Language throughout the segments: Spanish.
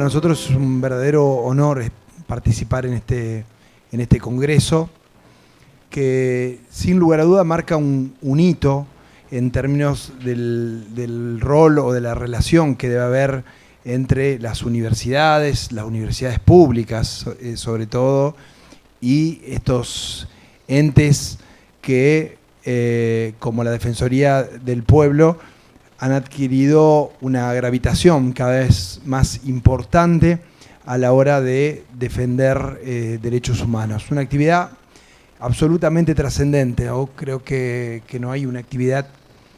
nosotros es un verdadero honor participar en este congreso que sin lugar a duda marca un hito en términos del rol o de la relación que debe haber entre las universidades públicas sobre todo, y estos entes que, como la Defensoría del Pueblo, han adquirido una gravitación cada vez más importante a la hora de defender derechos humanos. Una actividad absolutamente trascendente. Yo creo que no hay una actividad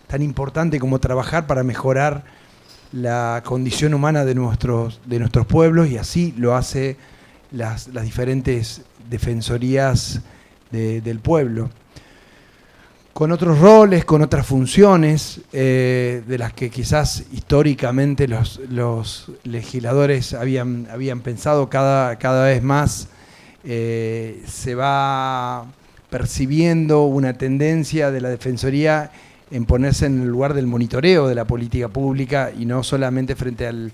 tan importante como trabajar para mejorar la condición humana de nuestros pueblos, y así lo hace las diferentes defensorías del pueblo, con otros roles, con otras funciones, de las que quizás históricamente los legisladores habían pensado. Cada vez más se va percibiendo una tendencia de la Defensoría en ponerse en el lugar del monitoreo de la política pública y no solamente frente al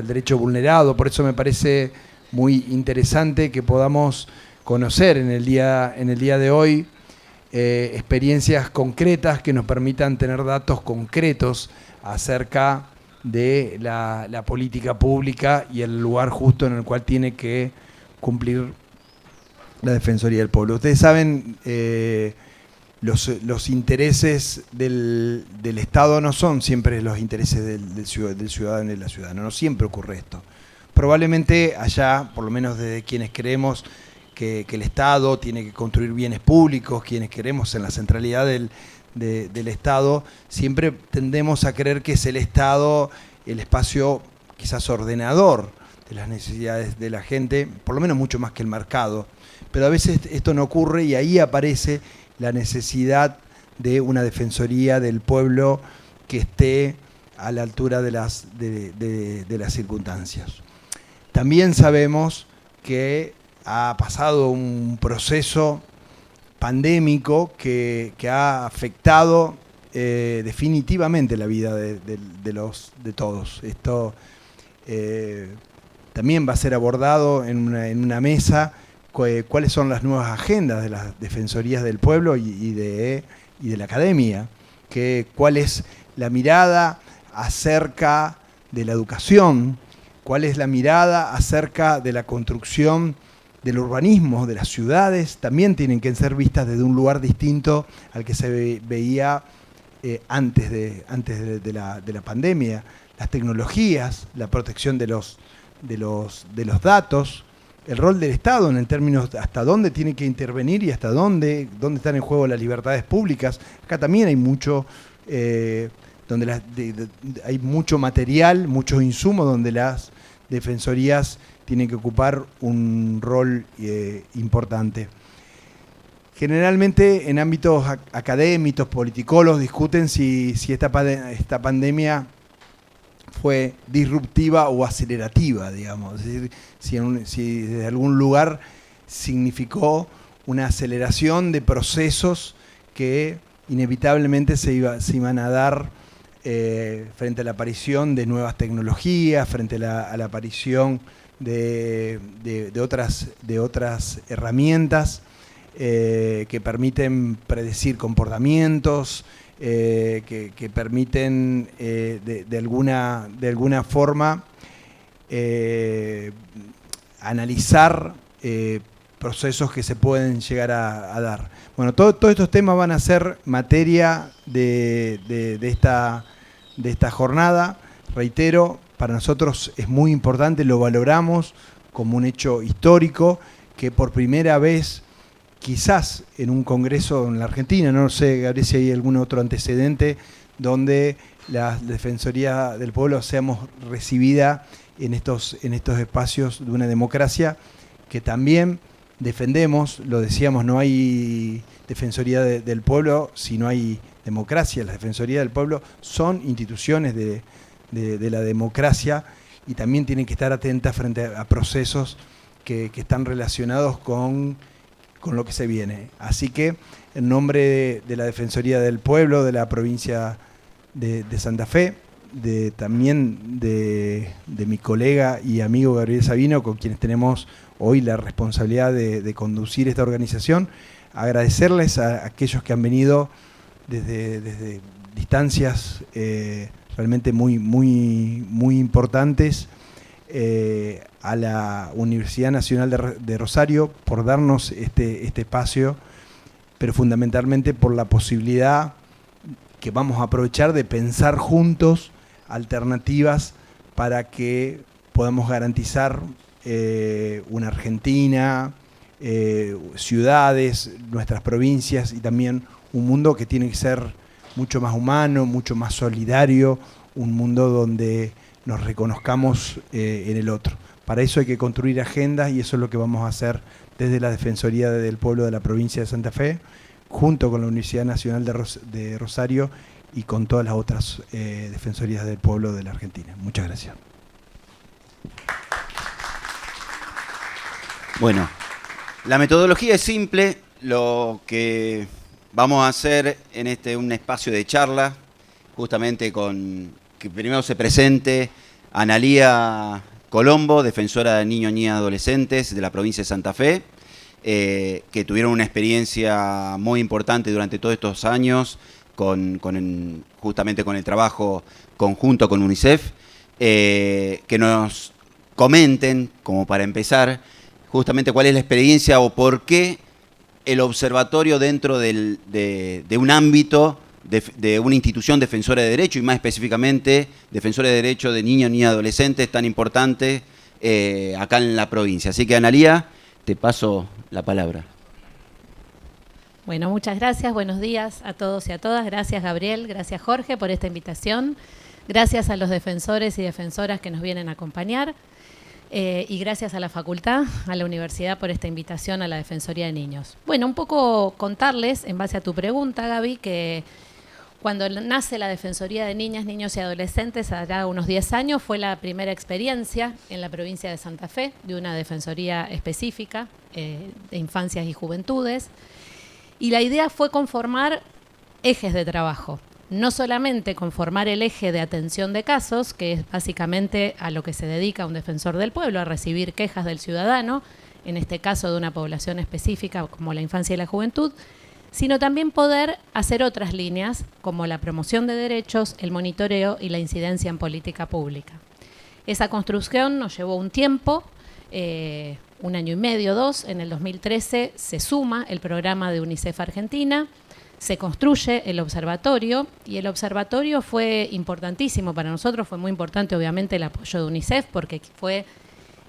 derecho vulnerado. Por eso me parece muy interesante que podamos conocer en el día de hoy experiencias concretas que nos permitan tener datos concretos acerca de la política pública y el lugar justo en el cual tiene que cumplir la Defensoría del Pueblo. Ustedes saben, los intereses del Estado no son siempre los intereses del ciudadano y de la ciudadana. No siempre ocurre esto. Probablemente allá, por lo menos desde quienes creemos que el Estado tiene que construir bienes públicos, quienes creemos en la centralidad del Estado, siempre tendemos a creer que es el Estado el espacio quizás ordenador de las necesidades de la gente, por lo menos mucho más que el mercado. Pero a veces esto no ocurre y ahí aparece la necesidad de una Defensoría del Pueblo que esté a la altura de las circunstancias. También sabemos que ha pasado un proceso pandémico que ha afectado definitivamente la vida de todos. Esto también va a ser abordado en una mesa, cuáles son las nuevas agendas de las Defensorías del Pueblo y de la academia, cuál es la mirada acerca de la educación, cuál es la mirada acerca de la construcción del urbanismo, de las ciudades. También tienen que ser vistas desde un lugar distinto al que se veía antes de la pandemia. Las tecnologías, la protección de los datos, el rol del Estado en términos hasta dónde tiene que intervenir y hasta dónde están en juego las libertades públicas. Acá también hay mucho, hay mucho material, muchos insumos donde las defensorías tienen que ocupar un rol importante. Generalmente en ámbitos académicos, politicólogos, discuten si esta pandemia fue disruptiva o acelerativa, digamos. Es decir, si desde algún lugar significó una aceleración de procesos que inevitablemente se iban a dar frente a la aparición de nuevas tecnologías, frente a la aparición de otras herramientas que permiten predecir comportamientos, que permiten de alguna forma analizar procesos que se pueden llegar a dar. Bueno, todos estos temas van a ser materia de esta jornada. Reitero, para nosotros es muy importante, lo valoramos como un hecho histórico, que por primera vez, quizás en un congreso en la Argentina, no sé, Gabriel, si hay algún otro antecedente donde la Defensoría del Pueblo seamos recibida en estos espacios de una democracia que también defendemos. Lo decíamos, no hay Defensoría del Pueblo si no hay democracia. Las Defensorías del Pueblo son instituciones de la democracia y también tienen que estar atentas frente a procesos que están relacionados con lo que se viene. Así que, en nombre de la Defensoría del Pueblo de la provincia de Santa Fe, también de mi colega y amigo Gabriel Sabino, con quienes tenemos hoy la responsabilidad de conducir esta organización. Agradecerles a aquellos que han venido desde distancias realmente muy importantes, a la Universidad Nacional de Rosario por darnos este espacio, pero fundamentalmente por la posibilidad que vamos a aprovechar de pensar juntos alternativas para que podamos garantizar una Argentina, ciudades, nuestras provincias y también un mundo que tiene que ser mucho más humano, mucho más solidario, un mundo donde nos reconozcamos en el otro. Para eso hay que construir agendas y eso es lo que vamos a hacer desde la Defensoría del Pueblo de la provincia de Santa Fe, junto con la Universidad Nacional de Rosario y con todas las otras defensorías del pueblo de la Argentina. Muchas gracias. Bueno, la metodología es simple. Lo que vamos a hacer en un espacio de charla, justamente con que primero se presente Analía Colombo, defensora de niños, niñas y adolescentes de la provincia de Santa Fe, que tuvieron una experiencia muy importante durante todos estos años justamente con el trabajo conjunto con UNICEF, que nos comenten, como para empezar, justamente cuál es la experiencia o por qué el observatorio dentro de un ámbito de una institución defensora de derechos y más específicamente defensora de derechos de niños, niñas y adolescentes tan importante acá en la provincia. Así que, Analía, te paso la palabra. Bueno, muchas gracias, buenos días a todos y a todas. Gracias, Gabriel, gracias, Jorge, por esta invitación. Gracias a los defensores y defensoras que nos vienen a acompañar. Y gracias a la facultad, a la universidad por esta invitación a la Defensoría de Niños. Bueno, un poco contarles, en base a tu pregunta, Gaby, que cuando nace la Defensoría de Niñas, Niños y Adolescentes, hará unos 10 años, fue la primera experiencia en la provincia de Santa Fe de una defensoría específica de infancias y juventudes. Y la idea fue conformar ejes de trabajo. No solamente conformar el eje de atención de casos, que es básicamente a lo que se dedica un defensor del pueblo, a recibir quejas del ciudadano, en este caso de una población específica como la infancia y la juventud, sino también poder hacer otras líneas como la promoción de derechos, el monitoreo y la incidencia en política pública. Esa construcción nos llevó un tiempo, 1 año y medio, 2. En el 2013 se suma el programa de UNICEF Argentina, se construye el observatorio y el observatorio fue importantísimo para nosotros, fue muy importante obviamente el apoyo de UNICEF porque fue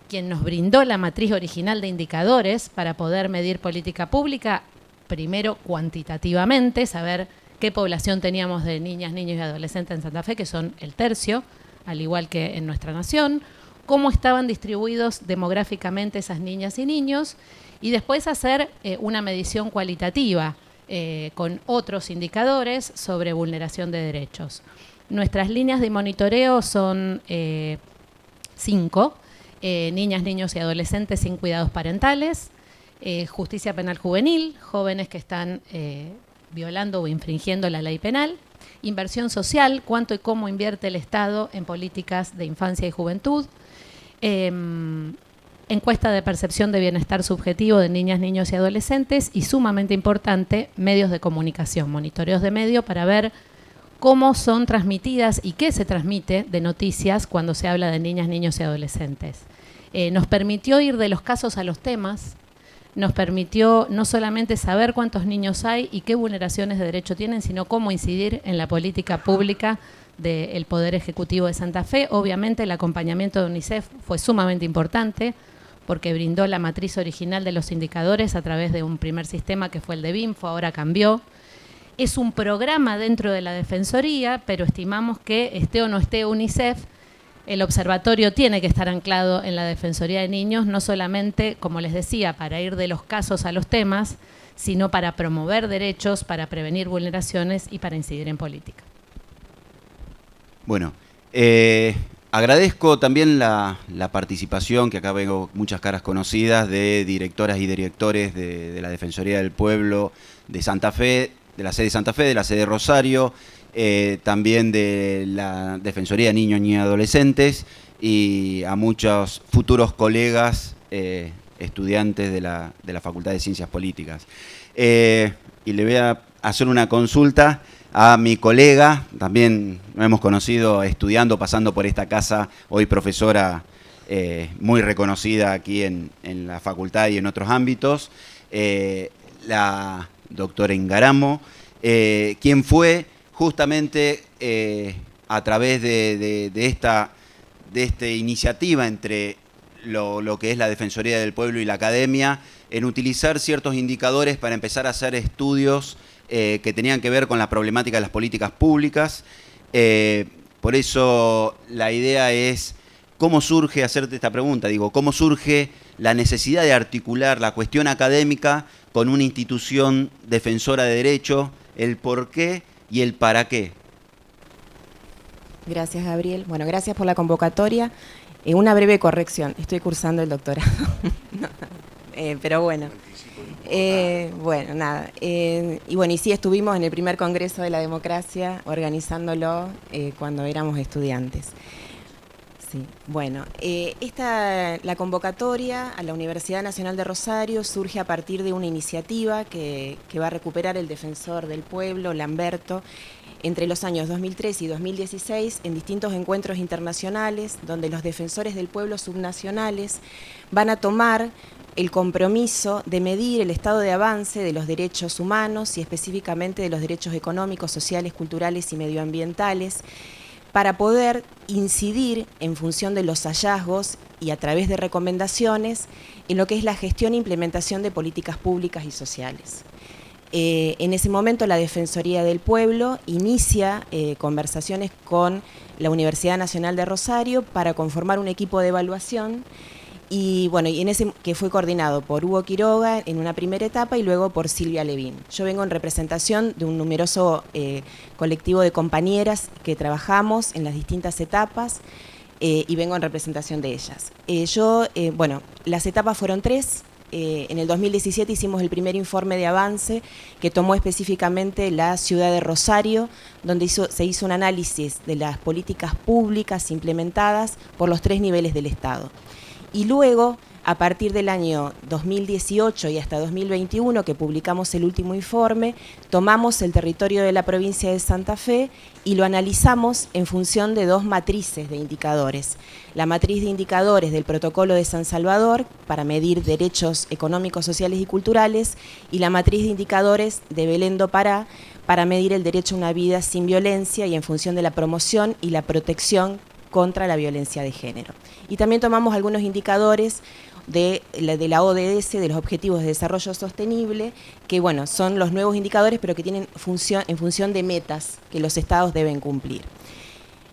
quien nos brindó la matriz original de indicadores para poder medir política pública, primero cuantitativamente, saber qué población teníamos de niñas, niños y adolescentes en Santa Fe, que son el tercio, al igual que en nuestra nación, cómo estaban distribuidos demográficamente esas niñas y niños, y después hacer una medición cualitativa con otros indicadores sobre vulneración de derechos. Nuestras líneas de monitoreo son 5, niñas, niños y adolescentes sin cuidados parentales, justicia penal juvenil, jóvenes que están violando o infringiendo la ley penal, inversión social, cuánto y cómo invierte el Estado en políticas de infancia y juventud, encuesta de percepción de bienestar subjetivo de niñas, niños y adolescentes y, sumamente importante, medios de comunicación, monitoreos de medio para ver cómo son transmitidas y qué se transmite de noticias cuando se habla de niñas, niños y adolescentes. Nos permitió ir de los casos a los temas, nos permitió no solamente saber cuántos niños hay y qué vulneraciones de derecho tienen, sino cómo incidir en la política pública del Poder Ejecutivo de Santa Fe. Obviamente el acompañamiento de UNICEF fue sumamente importante porque brindó la matriz original de los indicadores a través de un primer sistema que fue el de BINFO, ahora cambió. Es un programa dentro de la Defensoría, pero estimamos que esté o no esté UNICEF, el observatorio tiene que estar anclado en la Defensoría de Niños, no solamente, como les decía, para ir de los casos a los temas, sino para promover derechos, para prevenir vulneraciones y para incidir en política. Bueno, agradezco también la participación, que acá veo muchas caras conocidas, de directoras y directores de la Defensoría del Pueblo de Santa Fe, de la sede de Santa Fe, de la sede de Rosario también de la Defensoría de Niños y Adolescentes, y a muchos futuros colegas estudiantes de la Facultad de Ciencias Políticas. Y le voy a hacer una consulta a mi colega, también nos hemos conocido estudiando, pasando por esta casa, hoy profesora muy reconocida aquí en la facultad y en otros ámbitos, la doctora Ingaramo, quien fue justamente a través de esta iniciativa entre lo que es la Defensoría del Pueblo y la academia, en utilizar ciertos indicadores para empezar a hacer estudios que tenían que ver con la problemática de las políticas públicas. Por eso la idea es cómo surge, hacerte esta pregunta, digo, cómo surge la necesidad de articular la cuestión académica con una institución defensora de derecho, el por qué y el para qué. Gracias, Gabriel. Bueno, gracias por la convocatoria. Una breve corrección, estoy cursando el doctorado. Pero bueno. Bueno, nada. Y sí, estuvimos en el primer Congreso de la Democracia organizándolo cuando éramos estudiantes. Sí, bueno, la convocatoria a la Universidad Nacional de Rosario surge a partir de una iniciativa que va a recuperar el defensor del pueblo, Lamberto, entre los años 2003 y 2016 en distintos encuentros internacionales donde los defensores del pueblo subnacionales van a tomar el compromiso de medir el estado de avance de los derechos humanos y específicamente de los derechos económicos, sociales, culturales y medioambientales para poder incidir en función de los hallazgos y a través de recomendaciones en lo que es la gestión e implementación de políticas públicas y sociales. En ese momento la Defensoría del Pueblo inicia conversaciones con la Universidad Nacional de Rosario para conformar un equipo de evaluación y bueno, y en ese que fue coordinado por Hugo Quiroga en una primera etapa y luego por Silvia Levín. Yo vengo en representación de un numeroso colectivo de compañeras que trabajamos en las distintas etapas y vengo en representación de ellas. Bueno, las etapas fueron 3. En el 2017 hicimos el primer informe de avance que tomó específicamente la ciudad de Rosario, donde se hizo un análisis de las políticas públicas implementadas por los 3 niveles del Estado. Y luego, a partir del año 2018 y hasta 2021, que publicamos el último informe, tomamos el territorio de la provincia de Santa Fe y lo analizamos en función de 2 matrices de indicadores. La matriz de indicadores del Protocolo de San Salvador, para medir derechos económicos, sociales y culturales, y la matriz de indicadores de Belén do Pará, para medir el derecho a una vida sin violencia y en función de la promoción y la protección contra la violencia de género. Y también tomamos algunos indicadores de la ODS, de los Objetivos de Desarrollo Sostenible, que bueno, son los nuevos indicadores, pero que tienen en función de metas que los estados deben cumplir.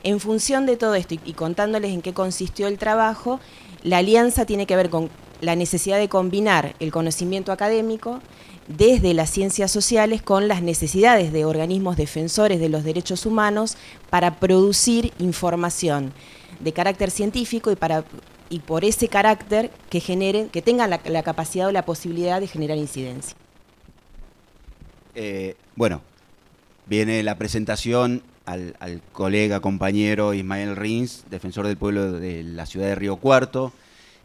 En función de todo esto y contándoles en qué consistió el trabajo, la alianza tiene que ver con la necesidad de combinar el conocimiento académico desde las ciencias sociales con las necesidades de organismos defensores de los derechos humanos para producir información de carácter científico y por ese carácter que tengan la capacidad o la posibilidad de generar incidencia. Bueno, viene la presentación al colega, compañero Ismael Rins, defensor del pueblo de la ciudad de Río Cuarto,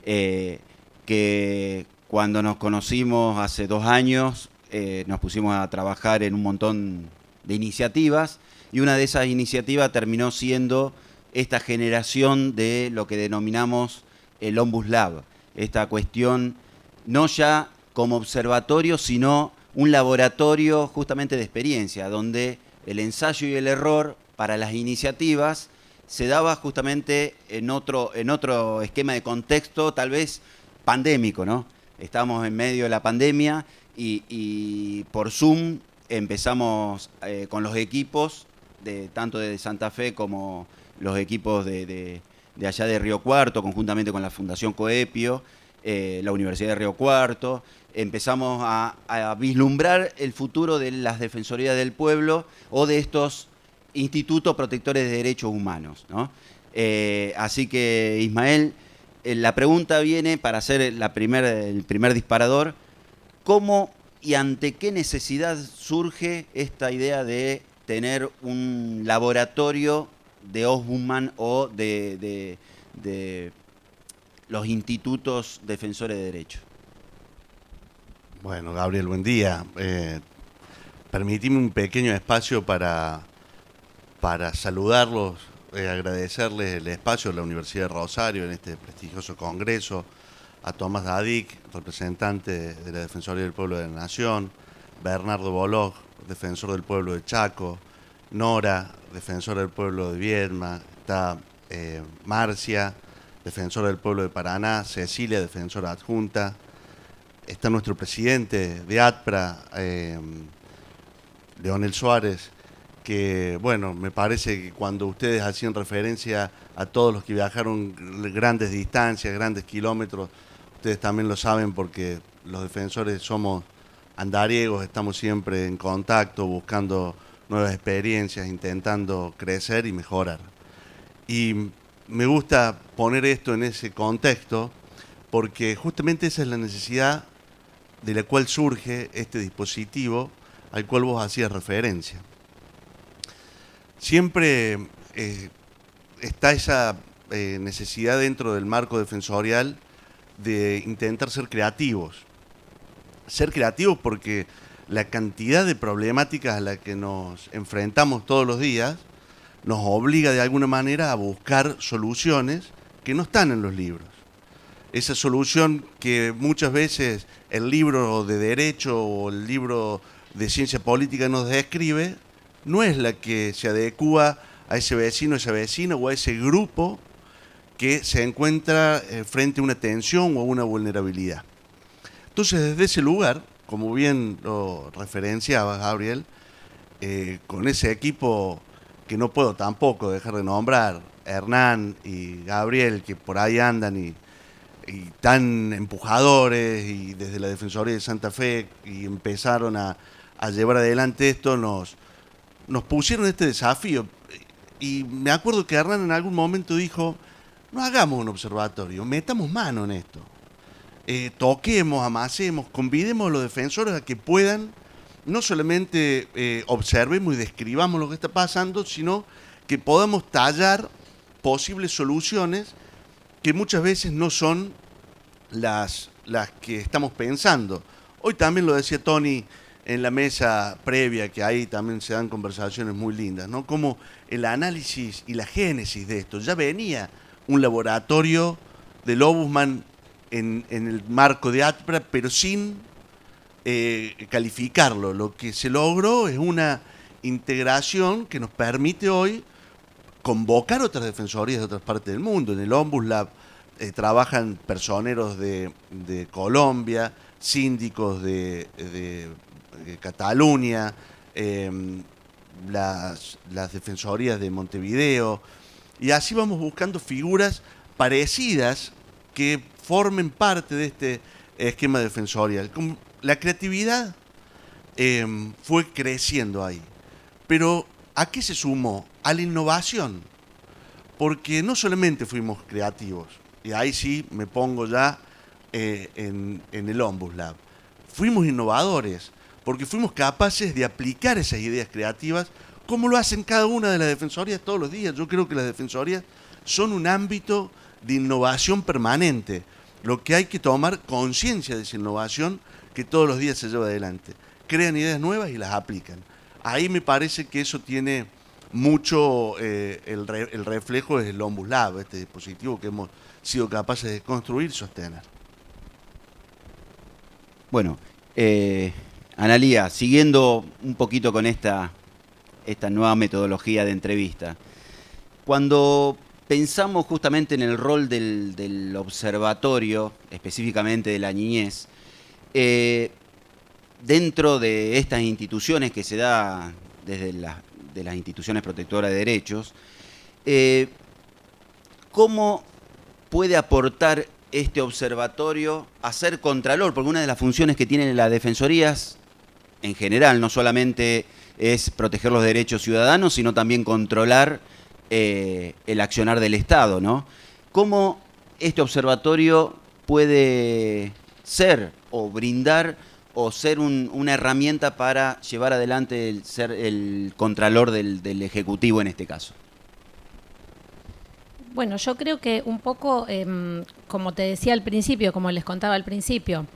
que cuando nos conocimos hace 2 años nos pusimos a trabajar en un montón de iniciativas y una de esas iniciativas terminó siendo esta generación de lo que denominamos el Ombus Lab, esta cuestión no ya como observatorio, sino un laboratorio justamente de experiencia, donde el ensayo y el error para las iniciativas se daba justamente en otro esquema de contexto, tal vez pandémico, ¿no? Estamos en medio de la pandemia y por Zoom empezamos con los equipos, tanto de Santa Fe como los equipos de allá de Río Cuarto, conjuntamente con la Fundación Coepio, la Universidad de Río Cuarto. Empezamos a vislumbrar el futuro de las Defensorías del Pueblo o de estos institutos protectores de derechos humanos, ¿no? Así que, Ismael, la pregunta viene para hacer el primer disparador. ¿Cómo y ante qué necesidad surge esta idea de tener un laboratorio de Ombudsman o de los institutos defensores de derechos? Bueno, Gabriel, buen día. Permitime un pequeño espacio para saludarlos, agradecerles el espacio de la Universidad de Rosario en este prestigioso congreso, a Tomás Dadik, representante de la Defensoría del Pueblo de la Nación, Bernardo Bolog, defensor del pueblo de Chaco, Nora, defensora del pueblo de Viedma, está Marcia, defensora del pueblo de Paraná, Cecilia, defensora adjunta, está nuestro presidente de ATPRA, Leonel Suárez, que, bueno, me parece que cuando ustedes hacían referencia a todos los que viajaron grandes distancias, grandes kilómetros, ustedes también lo saben porque los defensores somos andariegos, estamos siempre en contacto, buscando nuevas experiencias, intentando crecer y mejorar. Y me gusta poner esto en ese contexto porque justamente esa es la necesidad de la cual surge este dispositivo al cual vos hacías referencia. Siempre está esa necesidad dentro del marco defensorial de intentar ser creativos. Ser creativos porque la cantidad de problemáticas a las que nos enfrentamos todos los días nos obliga de alguna manera a buscar soluciones que no están en los libros. Esa solución que muchas veces el libro de derecho o el libro de ciencia política nos describe, no es la que se adecúa a ese vecino, esa vecina o a ese grupo que se encuentra frente a una tensión o a una vulnerabilidad. Entonces, desde ese lugar, como bien lo referenciaba Gabriel, con ese equipo que no puedo tampoco dejar de nombrar, Hernán y Gabriel, que por ahí andan y tan empujadores, y desde la Defensoría de Santa Fe, y empezaron a llevar adelante esto, nos pusieron este desafío. Y me acuerdo que Hernán en algún momento dijo, no hagamos un observatorio, metamos mano en esto. Toquemos, amasemos, convidemos a los defensores a que puedan, no solamente observemos y describamos lo que está pasando, sino que podamos tallar posibles soluciones que muchas veces no son las que estamos pensando. Hoy también lo decía Tony en la mesa previa, que ahí también se dan conversaciones muy lindas, ¿no? Como el análisis y la génesis de esto. Ya venía un laboratorio del Ombudsman en el marco de ATPRA, pero sin calificarlo. Lo que se logró es una integración que nos permite hoy convocar otras defensorías de otras partes del mundo. En el Ombuslab trabajan personeros de Colombia, síndicos de Cataluña, las defensorías de Montevideo, y así vamos buscando figuras parecidas que formen parte de este esquema defensorial. La creatividad fue creciendo ahí, pero ¿a qué se sumó? A la innovación, porque no solamente fuimos creativos, y ahí sí me pongo ya en el Ombuslab, fuimos innovadores, porque fuimos capaces de aplicar esas ideas creativas como lo hacen cada una de las defensorías todos los días. Yo creo que las defensorías son un ámbito de innovación permanente. Lo que hay que tomar conciencia de esa innovación que todos los días se lleva adelante. Crean ideas nuevas y las aplican. Ahí me parece que eso tiene mucho el reflejo del Ombuslab, este dispositivo que hemos sido capaces de construir y sostener. Bueno, Analía, siguiendo un poquito con esta nueva metodología de entrevista, cuando pensamos justamente en el rol del observatorio, específicamente de la niñez, dentro de estas instituciones que se da desde de las instituciones protectoras de derechos, ¿cómo puede aportar este observatorio a ser contralor? Porque una de las funciones que tienen las defensorías en general no solamente es proteger los derechos ciudadanos, sino también controlar el accionar del Estado, ¿no? ¿Cómo este observatorio puede ser o brindar o ser una herramienta para llevar adelante ser el contralor del Ejecutivo en este caso? Bueno, yo creo que un poco, como te decía al principio, como les contaba al principio,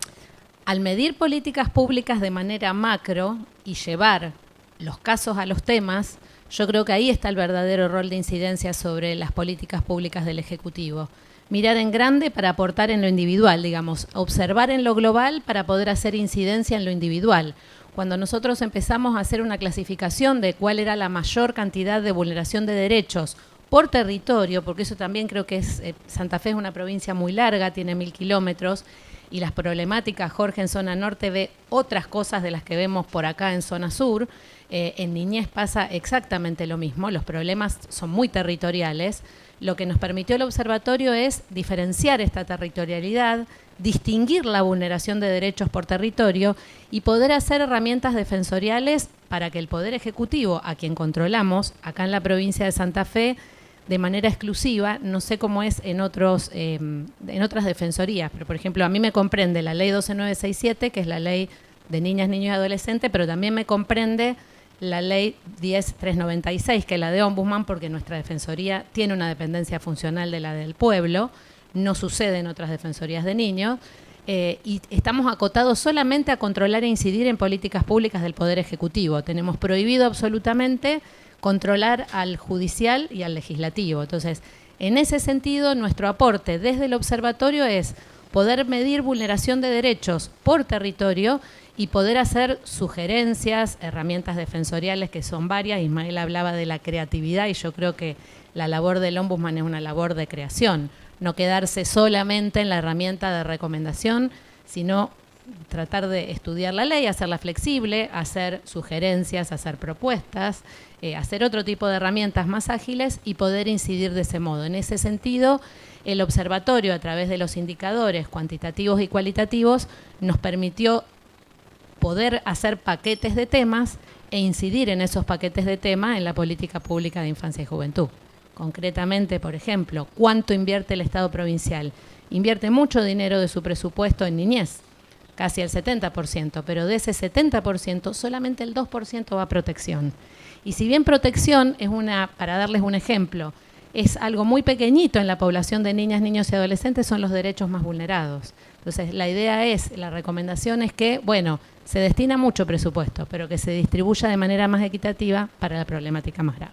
al medir políticas públicas de manera macro y llevar los casos a los temas, yo creo que ahí está el verdadero rol de incidencia sobre las políticas públicas del Ejecutivo. Mirar en grande para aportar en lo individual, digamos, observar en lo global para poder hacer incidencia en lo individual. Cuando nosotros empezamos a hacer una clasificación de cuál era la mayor cantidad de vulneración de derechos por territorio, porque eso también creo que Santa Fe es una provincia muy larga, tiene 1000 kilómetros, y las problemáticas, Jorge, en zona norte ve otras cosas de las que vemos por acá en zona sur. En niñez pasa exactamente lo mismo, los problemas son muy territoriales. Lo que nos permitió el observatorio es diferenciar esta territorialidad, distinguir la vulneración de derechos por territorio y poder hacer herramientas defensoriales para que el Poder Ejecutivo, a quien controlamos acá en la provincia de Santa Fe, de manera exclusiva, no sé cómo es en otras defensorías, pero por ejemplo a mí me comprende la ley 12967, que es la ley de niñas, niños y adolescentes, pero también me comprende la ley 10396, que es la de Ombudsman, porque nuestra defensoría tiene una dependencia funcional de la del pueblo, no sucede en otras defensorías de niños, y estamos acotados solamente a controlar e incidir en políticas públicas del Poder Ejecutivo. Tenemos prohibido absolutamente controlar al judicial y al legislativo. Entonces, en ese sentido, nuestro aporte desde el observatorio es poder medir vulneración de derechos por territorio y poder hacer sugerencias, herramientas defensoriales que son varias. Ismael hablaba de la creatividad y yo creo que la labor del Ombudsman es una labor de creación, no quedarse solamente en la herramienta de recomendación, sino tratar de estudiar la ley, hacerla flexible, hacer sugerencias, hacer propuestas, hacer otro tipo de herramientas más ágiles y poder incidir de ese modo. En ese sentido, el observatorio, a través de los indicadores cuantitativos y cualitativos, nos permitió poder hacer paquetes de temas e incidir en esos paquetes de temas en la política pública de infancia y juventud. Concretamente, por ejemplo, ¿cuánto invierte el Estado provincial? Invierte mucho dinero de su presupuesto en niñez, casi el 70%, pero de ese 70% solamente el 2% va a protección. Y si bien protección es para darles un ejemplo, es algo muy pequeñito en la población de niñas, niños y adolescentes, son los derechos más vulnerados. Entonces, la recomendación es que, bueno, se destina mucho presupuesto, pero que se distribuya de manera más equitativa para la problemática más grave.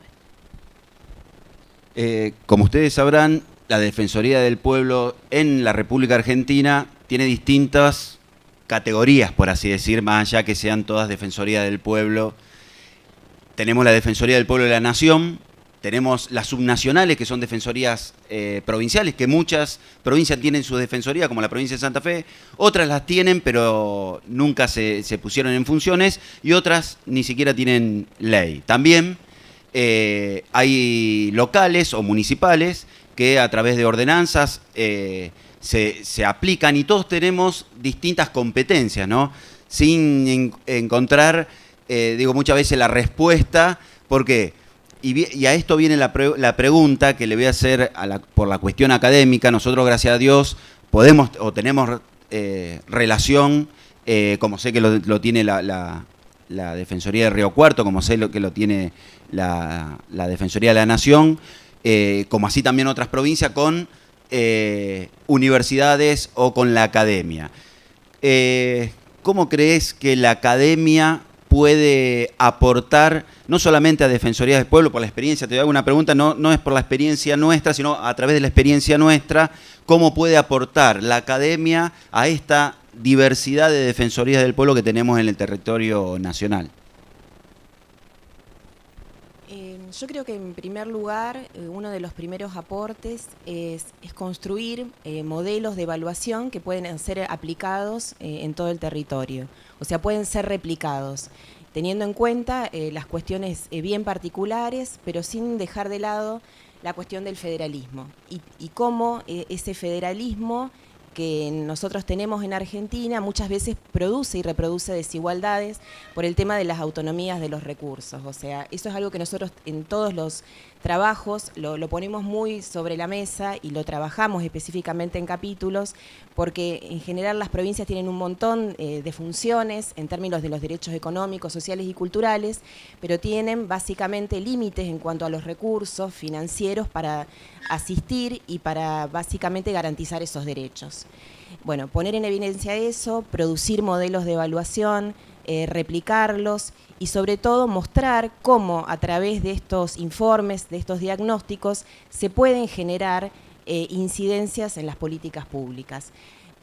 Como ustedes sabrán, la Defensoría del Pueblo en la República Argentina tiene distintas categorías, por así decir, más allá que sean todas Defensoría del Pueblo. Tenemos la Defensoría del Pueblo de la Nación, tenemos las subnacionales, que son defensorías provinciales, que muchas provincias tienen su defensoría, como la provincia de Santa Fe, otras las tienen, pero nunca se pusieron en funciones, y otras ni siquiera tienen ley. También hay locales o municipales que a través de ordenanzas se aplican, y todos tenemos distintas competencias, ¿no? Sin encontrar, muchas veces la respuesta. ¿Por qué? Y a esto viene la pregunta que le voy a hacer por la cuestión académica. Nosotros, gracias a Dios, tenemos relación, como sé que lo tiene la Defensoría de Río Cuarto, como sé que lo tiene la Defensoría de la Nación, como así también otras provincias, con universidades o con la academia. ¿Cómo crees que la academia puede aportar, no solamente a Defensoría del Pueblo, por la experiencia? Te hago una pregunta, no es por la experiencia nuestra, sino a través de la experiencia nuestra, ¿cómo puede aportar la academia a esta diversidad de Defensorías del Pueblo que tenemos en el territorio nacional? Yo creo que en primer lugar, uno de los primeros aportes es construir modelos de evaluación que pueden ser aplicados en todo el territorio, o sea, pueden ser replicados, teniendo en cuenta las cuestiones bien particulares, pero sin dejar de lado la cuestión del federalismo y cómo ese federalismo que nosotros tenemos en Argentina muchas veces produce y reproduce desigualdades por el tema de las autonomías de los recursos. O sea, eso es algo que nosotros en todos los trabajos lo ponemos muy sobre la mesa y lo trabajamos específicamente en capítulos, porque en general las provincias tienen un montón de funciones en términos de los derechos económicos, sociales y culturales, pero tienen básicamente límites en cuanto a los recursos financieros para asistir y para básicamente garantizar esos derechos. Bueno, poner en evidencia eso, producir modelos de evaluación, replicarlos y sobre todo mostrar cómo a través de estos informes, de estos diagnósticos, se pueden generar incidencias en las políticas públicas.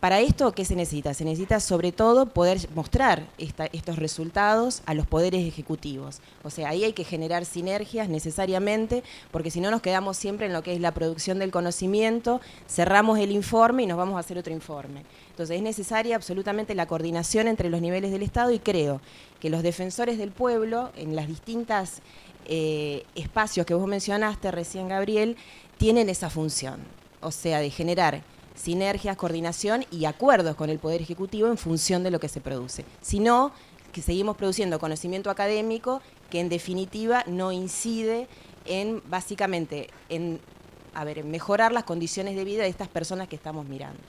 Para esto, ¿qué se necesita? Se necesita sobre todo poder mostrar estos resultados a los poderes ejecutivos. O sea, ahí hay que generar sinergias necesariamente, porque si no nos quedamos siempre en lo que es la producción del conocimiento, cerramos el informe y nos vamos a hacer otro informe. Entonces es necesaria absolutamente la coordinación entre los niveles del Estado y creo que los defensores del pueblo, en las distintas espacios que vos mencionaste recién, Gabriel, tienen esa función, o sea, de generar sinergias, coordinación y acuerdos con el Poder Ejecutivo en función de lo que se produce. Si no, que seguimos produciendo conocimiento académico que en definitiva no incide en, básicamente, en mejorar las condiciones de vida de estas personas que estamos mirando.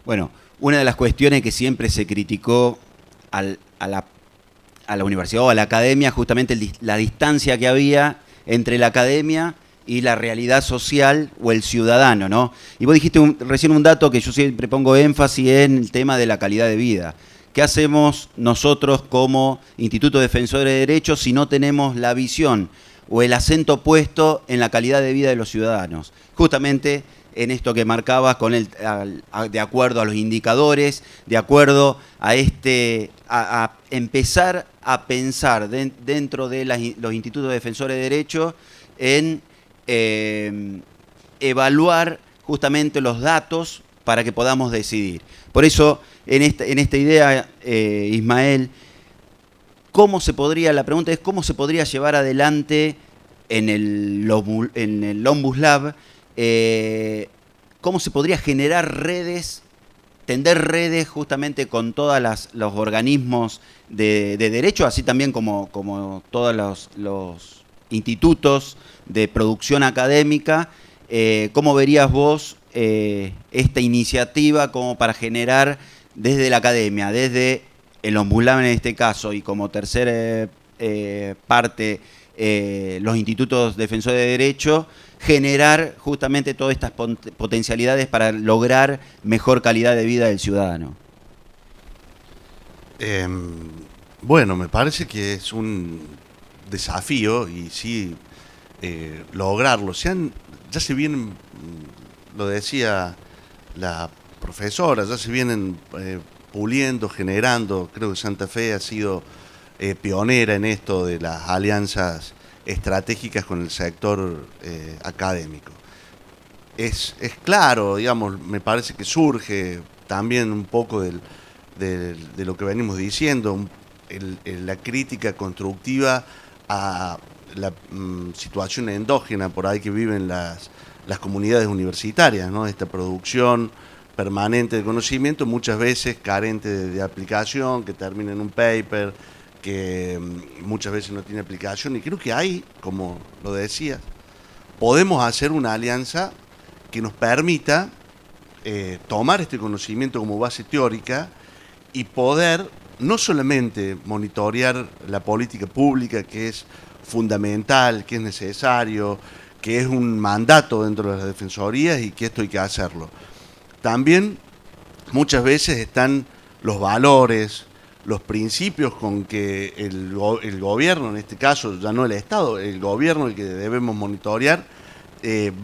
Bueno, una de las cuestiones que siempre se criticó a la universidad o a la academia, justamente la distancia que había entre la academia y la realidad social o el ciudadano, ¿no? Y vos dijiste recién un dato que yo siempre pongo énfasis en el tema de la calidad de vida. ¿Qué hacemos nosotros como Instituto Defensor de Derechos si no tenemos la visión o el acento puesto en la calidad de vida de los ciudadanos? Justamente en esto que marcabas con de acuerdo a los indicadores, de acuerdo a empezar a pensar dentro de los institutos de defensores de derechos en evaluar justamente los datos para que podamos decidir. Por eso, en esta idea, Ismael, la pregunta es cómo se podría llevar adelante en el Ombus Lab, cómo se podría generar redes, tender redes justamente con todos los organismos de derecho, así también como todos los institutos de producción académica. ¿Cómo verías vos esta iniciativa como para generar desde la academia, desde el Ombus Lab en este caso, y como tercera parte los institutos defensores de derecho, generar justamente todas estas potencialidades para lograr mejor calidad de vida del ciudadano? Bueno, me parece que es un desafío y sí lograrlo. Ya se vienen, lo decía la profesora, ya se vienen puliendo, generando. Creo que Santa Fe ha sido pionera en esto de las alianzas estratégicas con el sector académico. Es claro, digamos, me parece que surge también un poco de lo que venimos diciendo, la crítica constructiva a la situación endógena por ahí que viven las comunidades universitarias, ¿no? Esta producción permanente de conocimiento, muchas veces carente de aplicación, que termina en un paper, que muchas veces no tiene aplicación. Y creo que ahí, como lo decías, podemos hacer una alianza que nos permita tomar este conocimiento como base teórica y poder no solamente monitorear la política pública, que es fundamental, que es necesario, que es un mandato dentro de las defensorías y que esto hay que hacerlo. También muchas veces están los valores, los principios con que el gobierno, en este caso ya no el Estado, el gobierno el que debemos monitorear,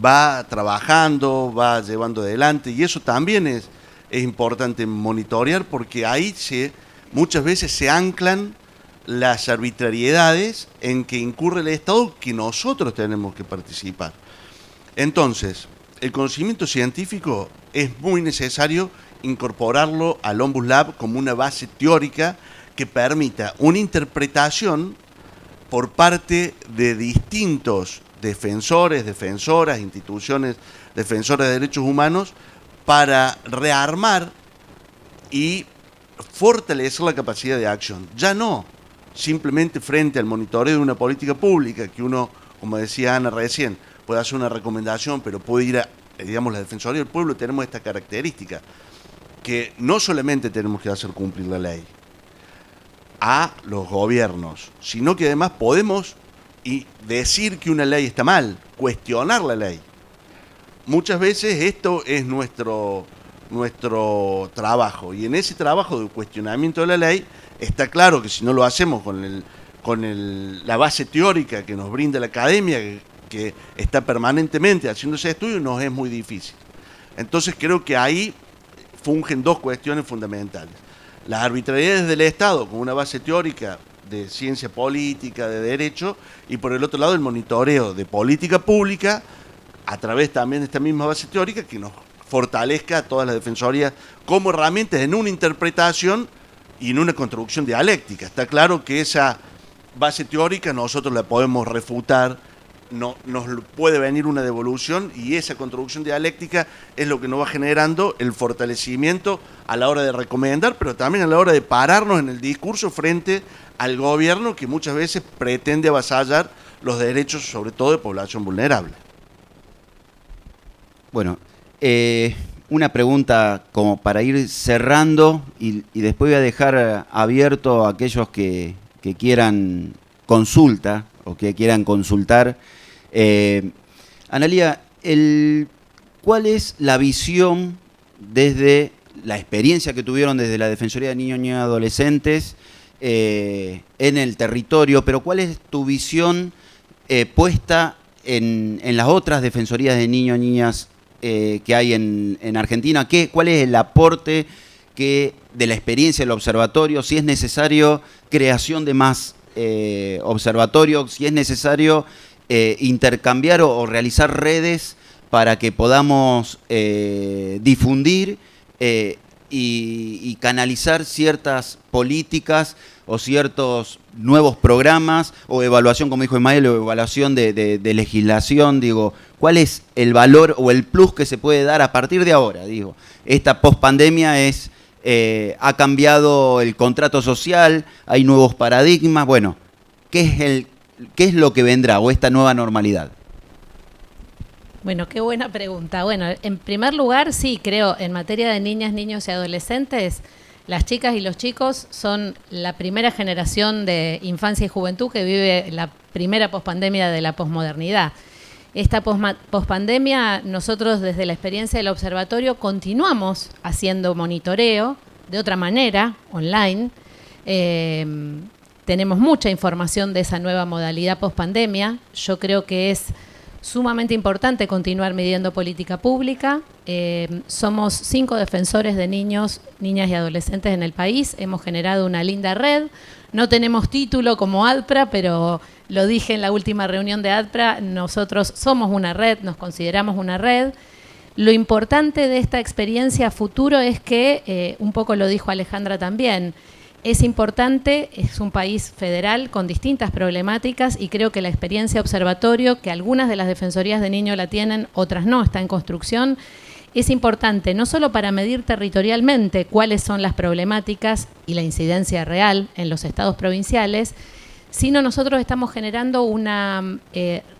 va trabajando, va llevando adelante, y eso también es importante monitorear, porque ahí muchas veces se anclan las arbitrariedades en que incurre el Estado, que nosotros tenemos que participar. Entonces, el conocimiento científico es muy necesario incorporarlo al Ombus Lab como una base teórica que permita una interpretación por parte de distintos defensores, defensoras, instituciones defensoras de derechos humanos, para rearmar y fortalecer la capacidad de acción. Ya no simplemente frente al monitoreo de una política pública que uno como decía Ana recién, puede hacer una recomendación, pero puede ir a, digamos, la Defensoría del Pueblo. Tenemos esta característica, que no solamente tenemos que hacer cumplir la ley a los gobiernos, sino que además podemos decir que una ley está mal, cuestionar la ley. Muchas veces esto es nuestro trabajo, y en ese trabajo de cuestionamiento de la ley está claro que si no lo hacemos con la base teórica que nos brinda la academia, que está permanentemente haciéndose estudios, nos es muy difícil. Entonces creo que ahí fungen dos cuestiones fundamentales: las arbitrariedades del Estado con una base teórica de ciencia política, de derecho, y por el otro lado el monitoreo de política pública a través también de esta misma base teórica, que nos fortalezca a todas las defensorías como herramientas en una interpretación y en una construcción dialéctica. Está claro que esa base teórica nosotros la podemos refutar, nos puede venir una devolución, y esa construcción dialéctica es lo que nos va generando el fortalecimiento a la hora de recomendar, pero también a la hora de pararnos en el discurso frente al gobierno, que muchas veces pretende avasallar los derechos, sobre todo de población vulnerable. Bueno, una pregunta como para ir cerrando, y después voy a dejar abierto a aquellos que quieran consulta o que quieran consultar. Analía, ¿cuál es la visión desde la experiencia que tuvieron desde la Defensoría de Niños y Adolescentes en el territorio, pero cuál es tu visión puesta en las otras defensorías de niños y niñas que hay en Argentina? ¿Cuál es el aporte de la experiencia del observatorio? Si es necesario creación de más observatorios, si es necesario intercambiar o realizar redes para que podamos difundir y canalizar ciertas políticas o ciertos nuevos programas o evaluación, como dijo Ismael, o evaluación de legislación. Digo, ¿cuál es el valor o el plus que se puede dar a partir de ahora? Digo, esta pospandemia ha cambiado el contrato social, hay nuevos paradigmas. Bueno, ¿qué es lo que vendrá o esta nueva normalidad? Bueno, qué buena pregunta. Bueno, en primer lugar, sí, creo, en materia de niñas, niños y adolescentes, las chicas y los chicos son la primera generación de infancia y juventud que vive la primera pospandemia de la posmodernidad. Esta pospandemia, nosotros desde la experiencia del observatorio continuamos haciendo monitoreo de otra manera, online. Tenemos mucha información de esa nueva modalidad pospandemia. Yo creo que es sumamente importante continuar midiendo política pública. Somos 5 defensores de niños, niñas y adolescentes en el país. Hemos generado una linda red. No tenemos título como ADPRA, pero lo dije en la última reunión de ADPRA, nosotros somos una red, nos consideramos una red. Lo importante de esta experiencia a futuro es que, un poco lo dijo Alejandra también, es importante, es un país federal con distintas problemáticas, y creo que la experiencia observatorio, que algunas de las defensorías de niños la tienen, otras no, está en construcción, es importante no solo para medir territorialmente cuáles son las problemáticas y la incidencia real en los estados provinciales, sino nosotros estamos generando una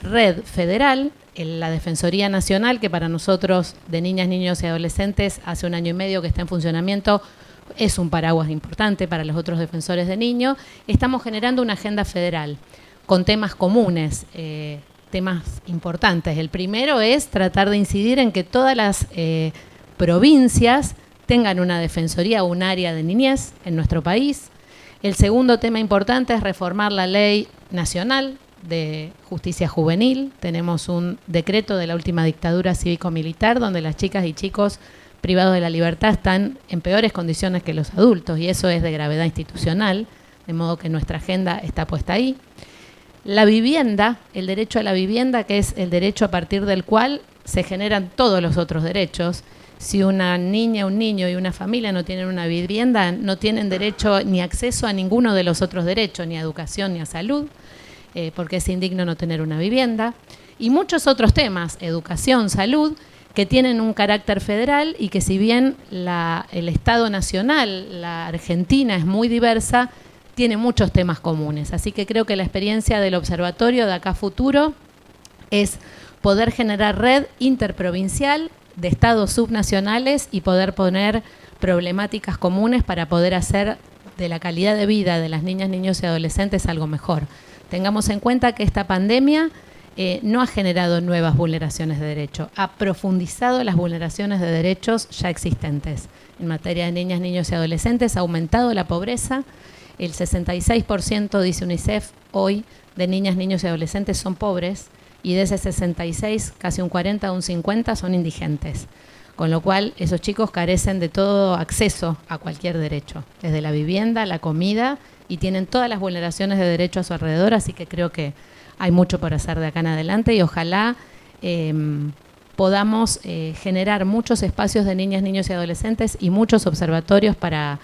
red federal, en la Defensoría Nacional, que para nosotros de niñas, niños y adolescentes hace 1 año y medio que está en funcionamiento, es un paraguas importante para los otros defensores de niños. Estamos generando una agenda federal con temas comunes, temas importantes. El primero es tratar de incidir en que todas las provincias tengan una defensoría o un área de niñez en nuestro país. El segundo tema importante es reformar la ley nacional de justicia juvenil. Tenemos un decreto de la última dictadura cívico-militar donde las chicas y chicos privados de la libertad están en peores condiciones que los adultos, y eso es de gravedad institucional, de modo que nuestra agenda está puesta ahí. La vivienda, el derecho a la vivienda, que es el derecho a partir del cual se generan todos los otros derechos. Si una niña, un niño y una familia no tienen una vivienda, no tienen derecho ni acceso a ninguno de los otros derechos, ni a educación ni a salud, porque es indigno no tener una vivienda. Y muchos otros temas, educación, salud, que tienen un carácter federal y que si bien el Estado nacional, la Argentina, es muy diversa, tiene muchos temas comunes. Así que creo que la experiencia del observatorio de acá a futuro es poder generar red interprovincial de estados subnacionales y poder poner problemáticas comunes para poder hacer de la calidad de vida de las niñas, niños y adolescentes algo mejor. Tengamos en cuenta que esta pandemia no ha generado nuevas vulneraciones de derecho, ha profundizado las vulneraciones de derechos ya existentes. En materia de niñas, niños y adolescentes ha aumentado la pobreza, el 66%, dice UNICEF, hoy de niñas, niños y adolescentes son pobres, y de ese 66, casi un 40 o un 50 son indigentes. Con lo cual, esos chicos carecen de todo acceso a cualquier derecho, desde la vivienda, la comida, y tienen todas las vulneraciones de derecho a su alrededor, así que creo que hay mucho por hacer de acá en adelante y ojalá podamos generar muchos espacios de niñas, niños y adolescentes y muchos observatorios para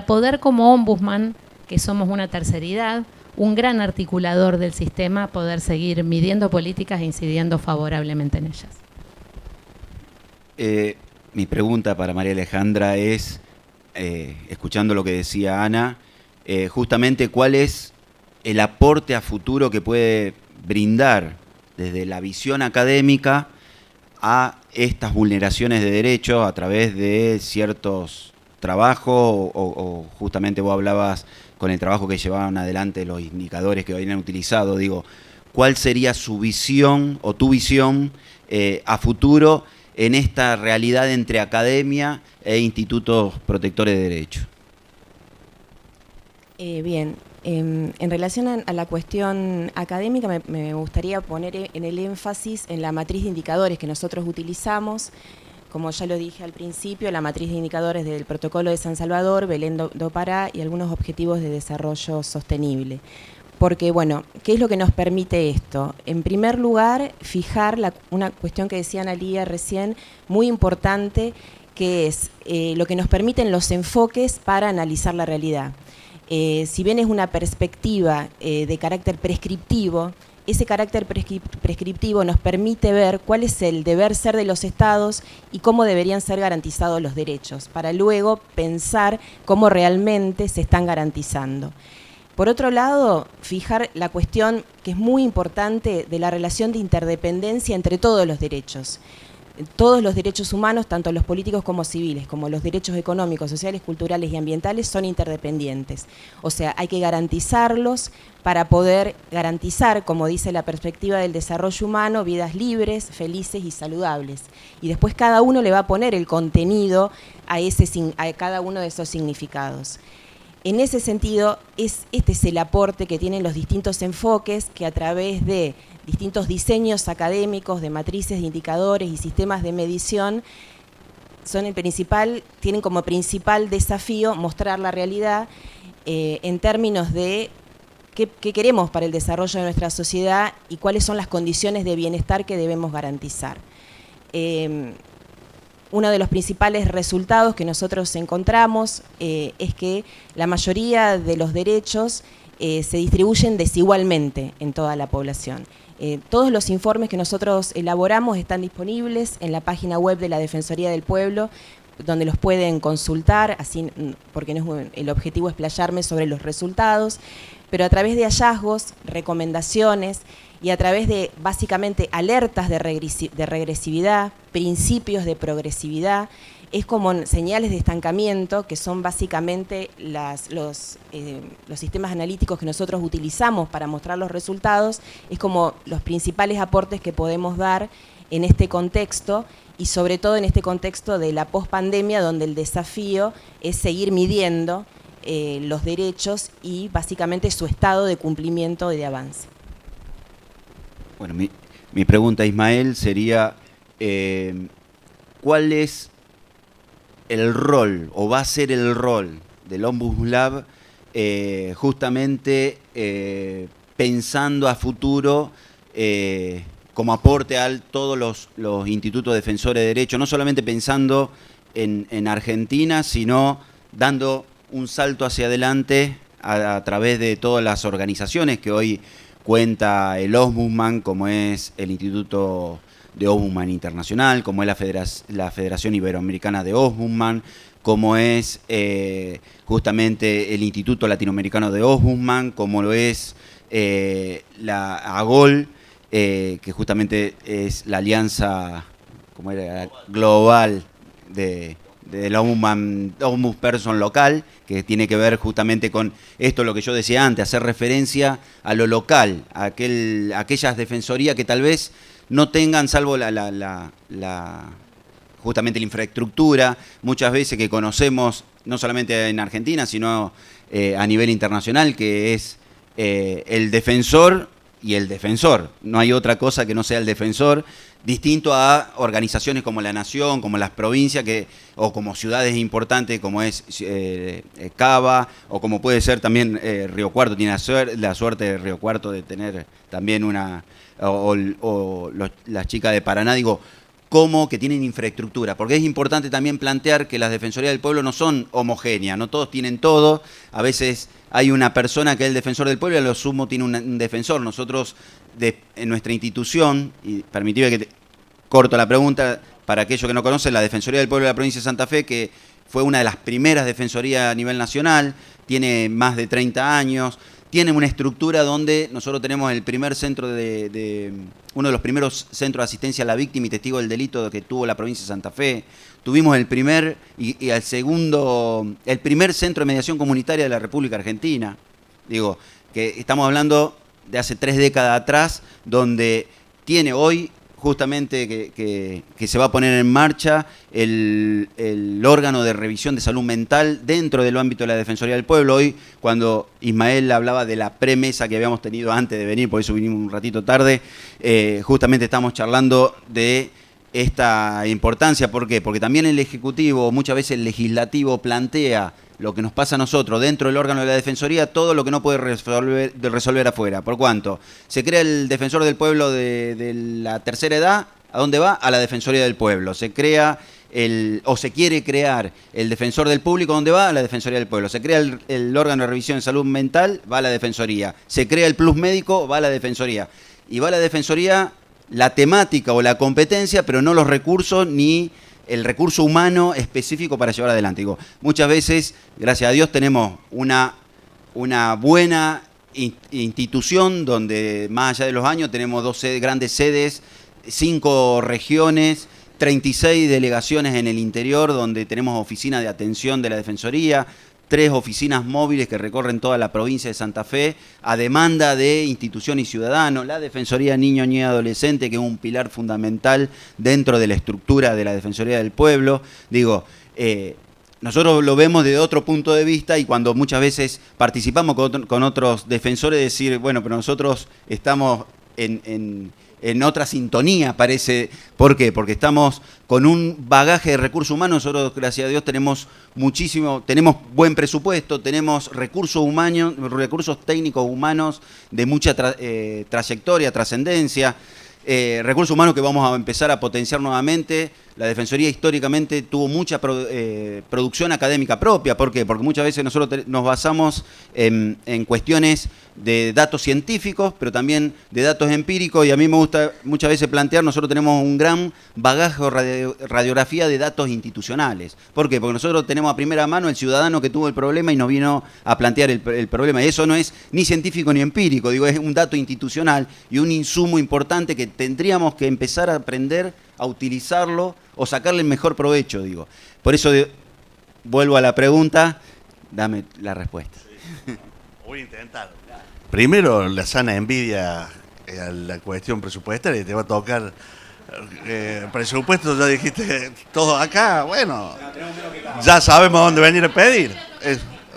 poder, como ombudsman, que somos una terceridad, un gran articulador del sistema, poder seguir midiendo políticas e incidiendo favorablemente en ellas. Mi pregunta para María Alejandra es, escuchando lo que decía Ana, justamente cuál es el aporte a futuro que puede brindar desde la visión académica a estas vulneraciones de derechos a través de ciertos trabajos o justamente vos hablabas con el trabajo que llevaban adelante los indicadores que hoy han utilizado, digo, ¿cuál sería su visión o tu visión a futuro en esta realidad entre academia e institutos protectores de derechos? Bien, en relación a la cuestión académica me gustaría poner en el énfasis en la matriz de indicadores que nosotros utilizamos. Como ya lo dije al principio, la matriz de indicadores del Protocolo de San Salvador, Belén do Pará y algunos objetivos de desarrollo sostenible. Porque, bueno, ¿qué es lo que nos permite esto? En primer lugar, fijar una cuestión que decía Analía recién, muy importante, que es lo que nos permiten los enfoques para analizar la realidad. Si bien es una perspectiva de carácter prescriptivo, ese carácter prescriptivo nos permite ver cuál es el deber ser de los estados y cómo deberían ser garantizados los derechos, para luego pensar cómo realmente se están garantizando. Por otro lado, fijar la cuestión que es muy importante de la relación de interdependencia entre todos los derechos. Todos los derechos humanos, tanto los políticos como civiles, como los derechos económicos, sociales, culturales y ambientales, son interdependientes. O sea, hay que garantizarlos para poder garantizar, como dice la perspectiva del desarrollo humano, vidas libres, felices y saludables. Y después cada uno le va a poner el contenido a cada uno de esos significados. En ese sentido, este es el aporte que tienen los distintos enfoques que a través de distintos diseños académicos, de matrices de indicadores y sistemas de medición, tienen como principal desafío mostrar la realidad en términos de qué queremos para el desarrollo de nuestra sociedad y cuáles son las condiciones de bienestar que debemos garantizar. Uno de los principales resultados que nosotros encontramos es que la mayoría de los derechos se distribuyen desigualmente en toda la población. Todos los informes que nosotros elaboramos están disponibles en la página web de la Defensoría del Pueblo, donde los pueden consultar, así, porque no es el objetivo es explayarme sobre los resultados, pero a través de hallazgos, recomendaciones y a través de básicamente alertas de regresividad, principios de progresividad, es como señales de estancamiento, que son básicamente los sistemas analíticos que nosotros utilizamos para mostrar los resultados, es como los principales aportes que podemos dar en este contexto y sobre todo en este contexto de la pospandemia, donde el desafío es seguir midiendo los derechos y básicamente su estado de cumplimiento y de avance. Bueno, mi pregunta, Ismael, sería ¿cuál es el rol o va a ser el rol del Ombuslab justamente pensando a futuro como aporte a todos los institutos defensores de derechos, no solamente pensando en Argentina, sino dando un salto hacia adelante a través de todas las organizaciones que hoy cuenta el Ombudsman, como es el Instituto de Ombudsman Internacional, como es la Federación Iberoamericana de Ombudsman, como es justamente el Instituto Latinoamericano de Ombudsman, como lo es la AGOL, que justamente es la alianza global de la Ombudsperson local, que tiene que ver justamente con esto, lo que yo decía antes, hacer referencia a lo local, a aquellas defensorías que tal vez no tengan, salvo justamente la infraestructura, muchas veces que conocemos, no solamente en Argentina, sino a nivel internacional, que es el defensor y el defensor. No hay otra cosa que no sea el defensor, distinto a organizaciones como la Nación, como las provincias, o como ciudades importantes como es Cava, o como puede ser también Río Cuarto. Tiene la suerte de Río Cuarto de tener también las chicas de Paraná, digo, como que tienen infraestructura, porque es importante también plantear que las defensorías del pueblo no son homogéneas, no todos tienen todo, a veces hay una persona que es el defensor del pueblo y a lo sumo tiene un defensor. Nosotros en nuestra institución, y permitime que corto la pregunta, para aquellos que no conocen, la Defensoría del Pueblo de la Provincia de Santa Fe, que fue una de las primeras defensorías a nivel nacional, tiene más de 30 años, tiene una estructura donde nosotros tenemos el primer centro uno de los primeros centros de asistencia a la víctima y testigo del delito que tuvo la provincia de Santa Fe. Tuvimos el primer el primer centro de mediación comunitaria de la República Argentina. Digo, que estamos hablando de hace 3 décadas atrás, donde tiene hoy justamente que se va a poner en marcha el órgano de revisión de salud mental dentro del ámbito de la Defensoría del Pueblo. Hoy, cuando Ismael hablaba de la premesa que habíamos tenido antes de venir, por eso vinimos un ratito tarde, justamente estamos charlando de esta importancia. ¿Por qué? Porque también el Ejecutivo, muchas veces el Legislativo, plantea lo que nos pasa a nosotros dentro del órgano de la Defensoría, todo lo que no puede resolver afuera. ¿Por cuánto? Se crea el Defensor del Pueblo de la tercera edad, ¿a dónde va? A la Defensoría del Pueblo. Se crea se quiere crear el Defensor del Público, ¿dónde va? A la Defensoría del Pueblo. Se crea el órgano de revisión de salud mental, va a la Defensoría. Se crea el Plus Médico, va a la Defensoría. Y va a la Defensoría la temática o la competencia, pero no los recursos ni el recurso humano específico para llevar adelante. Digo, muchas veces, gracias a Dios, tenemos una buena institución donde, más allá de los años, tenemos 2 grandes sedes, 5 regiones, 36 delegaciones en el interior, donde tenemos oficinas de atención de la Defensoría, 3 oficinas móviles que recorren toda la provincia de Santa Fe, a demanda de institución y ciudadanos, la Defensoría Niño, Niña y Adolescente, que es un pilar fundamental dentro de la estructura de la Defensoría del Pueblo. Digo, nosotros lo vemos desde otro punto de vista, y cuando muchas veces participamos con otros defensores, decir, bueno, pero nosotros estamos en otra sintonía, parece. ¿Por qué? Porque estamos con un bagaje de recursos humanos. Nosotros, gracias a Dios, tenemos buen presupuesto, tenemos recursos humanos, recursos técnicos humanos de mucha trayectoria, trascendencia, recursos humanos que vamos a empezar a potenciar nuevamente. La Defensoría históricamente tuvo mucha producción académica propia. ¿Por qué? Porque muchas veces nosotros nos basamos en cuestiones de datos científicos, pero también de datos empíricos, y a mí me gusta muchas veces plantear, nosotros tenemos un gran bagaje o radiografía de datos institucionales. ¿Por qué? Porque nosotros tenemos a primera mano el ciudadano que tuvo el problema y nos vino a plantear el problema, y eso no es ni científico ni empírico, digo, es un dato institucional y un insumo importante que tendríamos que empezar a aprender a utilizarlo o sacarle el mejor provecho, digo. Por eso vuelvo a la pregunta, dame la respuesta. Voy a intentar. Primero, la sana envidia a la cuestión presupuestaria, te va a tocar presupuesto, ya dijiste todo acá, bueno, ya sabemos dónde venir a pedir.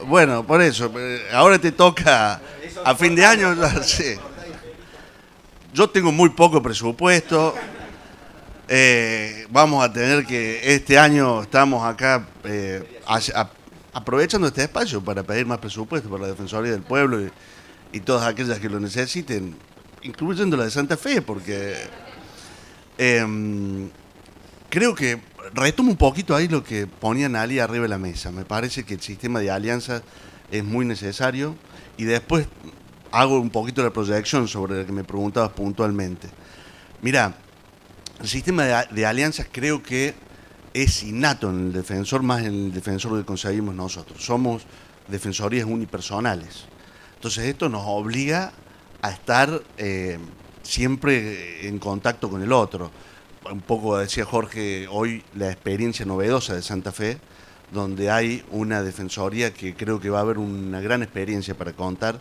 Bueno, por eso, ahora te toca a fin de año, sí. Yo tengo muy poco presupuesto. Vamos a tener que, este año estamos acá aprovechando este espacio para pedir más presupuesto para la Defensoría del Pueblo y todas aquellas que lo necesiten, incluyendo la de Santa Fe, porque creo que retomo un poquito ahí lo que ponía Nali arriba de la mesa. Me parece que el sistema de alianzas es muy necesario, y después hago un poquito la proyección sobre lo que me preguntabas puntualmente. Mira, el sistema de alianzas creo que es innato en el defensor, más en el defensor que conseguimos nosotros. Somos defensorías unipersonales. Entonces esto nos obliga a estar siempre en contacto con el otro. Un poco decía Jorge, hoy la experiencia novedosa de Santa Fe, donde hay una defensoría que creo que va a haber una gran experiencia para contar,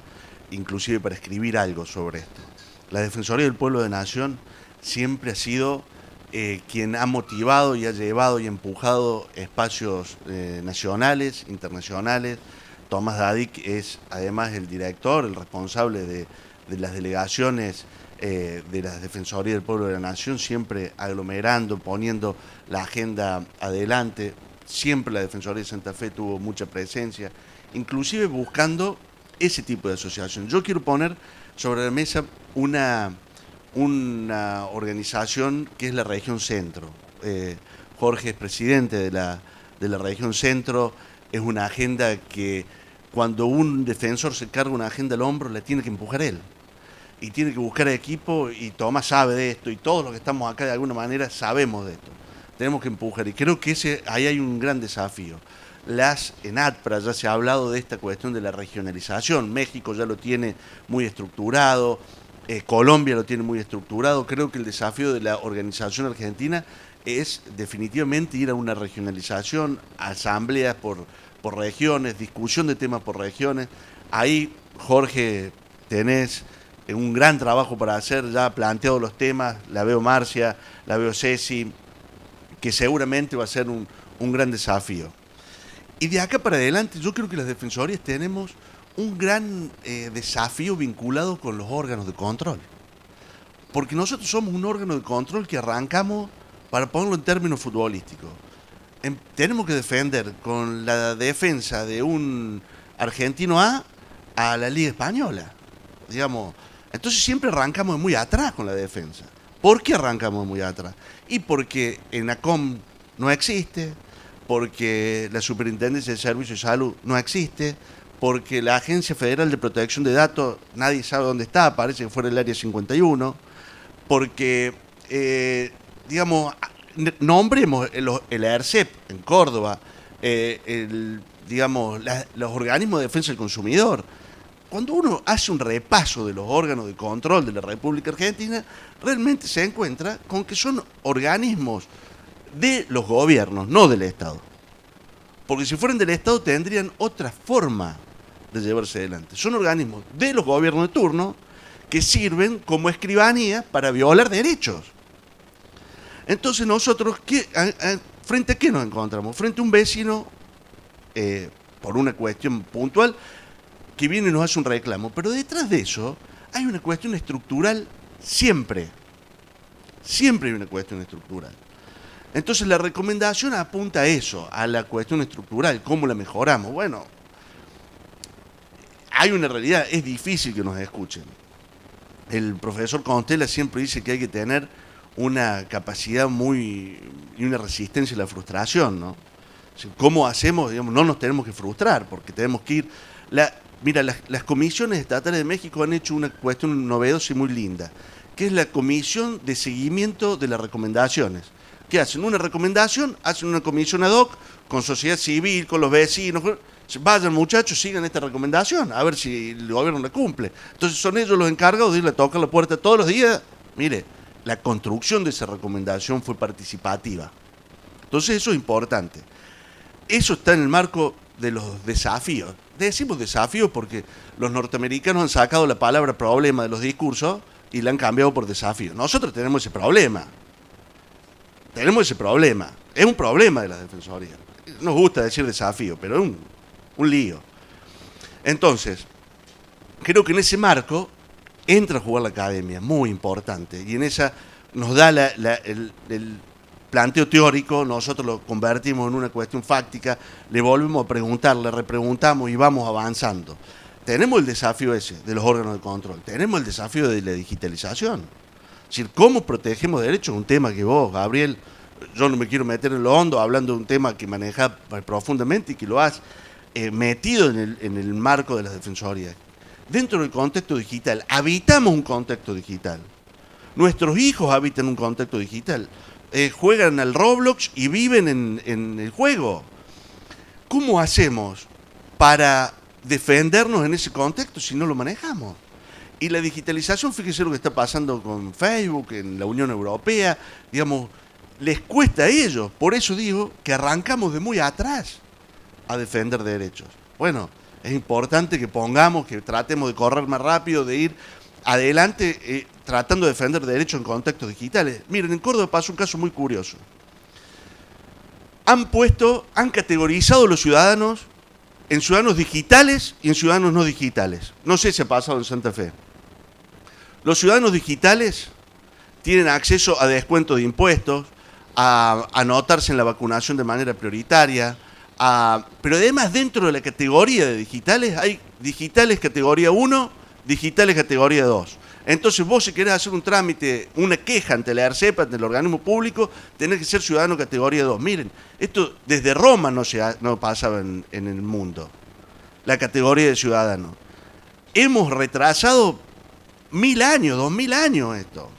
inclusive para escribir algo sobre esto. La Defensoría del Pueblo de Nación siempre ha sido quien ha motivado y ha llevado y empujado espacios nacionales, internacionales. Tomás Dadik es además el director, el responsable de las delegaciones de la Defensoría del Pueblo de la Nación, siempre aglomerando, poniendo la agenda adelante. Siempre la Defensoría de Santa Fe tuvo mucha presencia, inclusive buscando ese tipo de asociación. Yo quiero poner sobre la mesa una organización que es la Región Centro. Jorge es presidente de la Región Centro. Es una agenda que cuando un defensor se carga una agenda al hombro, la tiene que empujar él. Y tiene que buscar equipo, y Tomás sabe de esto, y todos los que estamos acá de alguna manera sabemos de esto. Tenemos que empujar, y creo que ahí hay un gran desafío. En ATPRA ya se ha hablado de esta cuestión de la regionalización. México ya lo tiene muy estructurado, Colombia lo tiene muy estructurado. Creo que el desafío de la organización argentina es definitivamente ir a una regionalización, asambleas por regiones, discusión de temas por regiones. Ahí, Jorge, tenés un gran trabajo para hacer, ya ha planteado los temas, la veo Marcia, la veo Ceci, que seguramente va a ser un gran desafío. Y de acá para adelante yo creo que las defensorías tenemos un gran desafío vinculado con los órganos de control. Porque nosotros somos un órgano de control que arrancamos, para ponerlo en términos futbolísticos, tenemos que defender con la defensa de un argentino a la Liga Española, digamos. Entonces siempre arrancamos de muy atrás con la defensa. ¿Por qué arrancamos de muy atrás? Y porque ENACOM no existe, porque la Superintendencia de Servicios de Salud no existe, porque la Agencia Federal de Protección de Datos nadie sabe dónde está, parece que fuera el Área 51, porque, digamos, nombremos el AERCEP en Córdoba, digamos, los organismos de defensa del consumidor. Cuando uno hace un repaso de los órganos de control de la República Argentina, realmente se encuentra con que son organismos de los gobiernos, no del Estado. Porque si fueran del Estado tendrían otra forma de llevarse adelante. Son organismos de los gobiernos de turno que sirven como escribanía para violar derechos. Entonces nosotros, ¿frente a qué nos encontramos? Frente a un vecino, por una cuestión puntual, que viene y nos hace un reclamo. Pero detrás de eso hay una cuestión estructural siempre. Siempre hay una cuestión estructural. Entonces la recomendación apunta a eso, a la cuestión estructural, cómo la mejoramos. Bueno, hay una realidad, es difícil que nos escuchen. El profesor Constella siempre dice que hay que tener una capacidad y una resistencia a la frustración, ¿no? ¿Cómo hacemos? Digamos, no nos tenemos que frustrar, porque tenemos que ir... Mira, las comisiones estatales de México han hecho una cuestión novedosa y muy linda, que es la comisión de seguimiento de las recomendaciones. ¿Qué hacen? Una recomendación, hacen una comisión ad hoc con sociedad civil, con los vecinos. Vayan muchachos, sigan esta recomendación, a ver si el gobierno la cumple. Entonces son ellos los encargados de irle a tocar la puerta todos los días. Mire, la construcción de esa recomendación fue participativa. Entonces eso es importante. Eso está en el marco de los desafíos. Decimos desafíos porque los norteamericanos han sacado la palabra problema de los discursos y la han cambiado por desafío. Nosotros tenemos ese problema. Tenemos ese problema. Es un problema de la defensoría. Nos gusta decir desafío, pero es un lío. Entonces, creo que en ese marco entra a jugar la academia, muy importante. Y en esa nos da el planteo teórico, nosotros lo convertimos en una cuestión fáctica, le volvemos a preguntar, le repreguntamos y vamos avanzando. Tenemos el desafío ese de los órganos de control, tenemos el desafío de la digitalización. Es decir, ¿cómo protegemos derechos? Un tema que vos, Gabriel, yo no me quiero meter en lo hondo, hablando de un tema que manejás profundamente y que lo has metido en el marco de las defensorías. Dentro del contexto digital, habitamos un contexto digital. Nuestros hijos habitan un contexto digital. Juegan al Roblox y viven en el juego. ¿Cómo hacemos para defendernos en ese contexto si no lo manejamos? Y la digitalización, fíjese lo que está pasando con Facebook, en la Unión Europea, digamos, les cuesta a ellos. Por eso digo que arrancamos de muy atrás a defender derechos. Bueno, es importante que pongamos, que tratemos de correr más rápido, de ir adelante tratando de defender derechos en contextos digitales. Miren, en Córdoba pasó un caso muy curioso. Han categorizado a los ciudadanos en ciudadanos digitales y en ciudadanos no digitales. No sé si ha pasado en Santa Fe. Los ciudadanos digitales tienen acceso a descuento de impuestos, a anotarse en la vacunación de manera prioritaria, pero además dentro de la categoría de digitales hay digitales categoría 1, digitales categoría 2. Entonces vos, si querés hacer un trámite, una queja ante la ARCEP, ante el organismo público, tenés que ser ciudadano categoría 2. Miren, esto desde Roma no pasaba en el mundo, la categoría de ciudadano. Hemos retrasado 1000 años, 2000 años esto.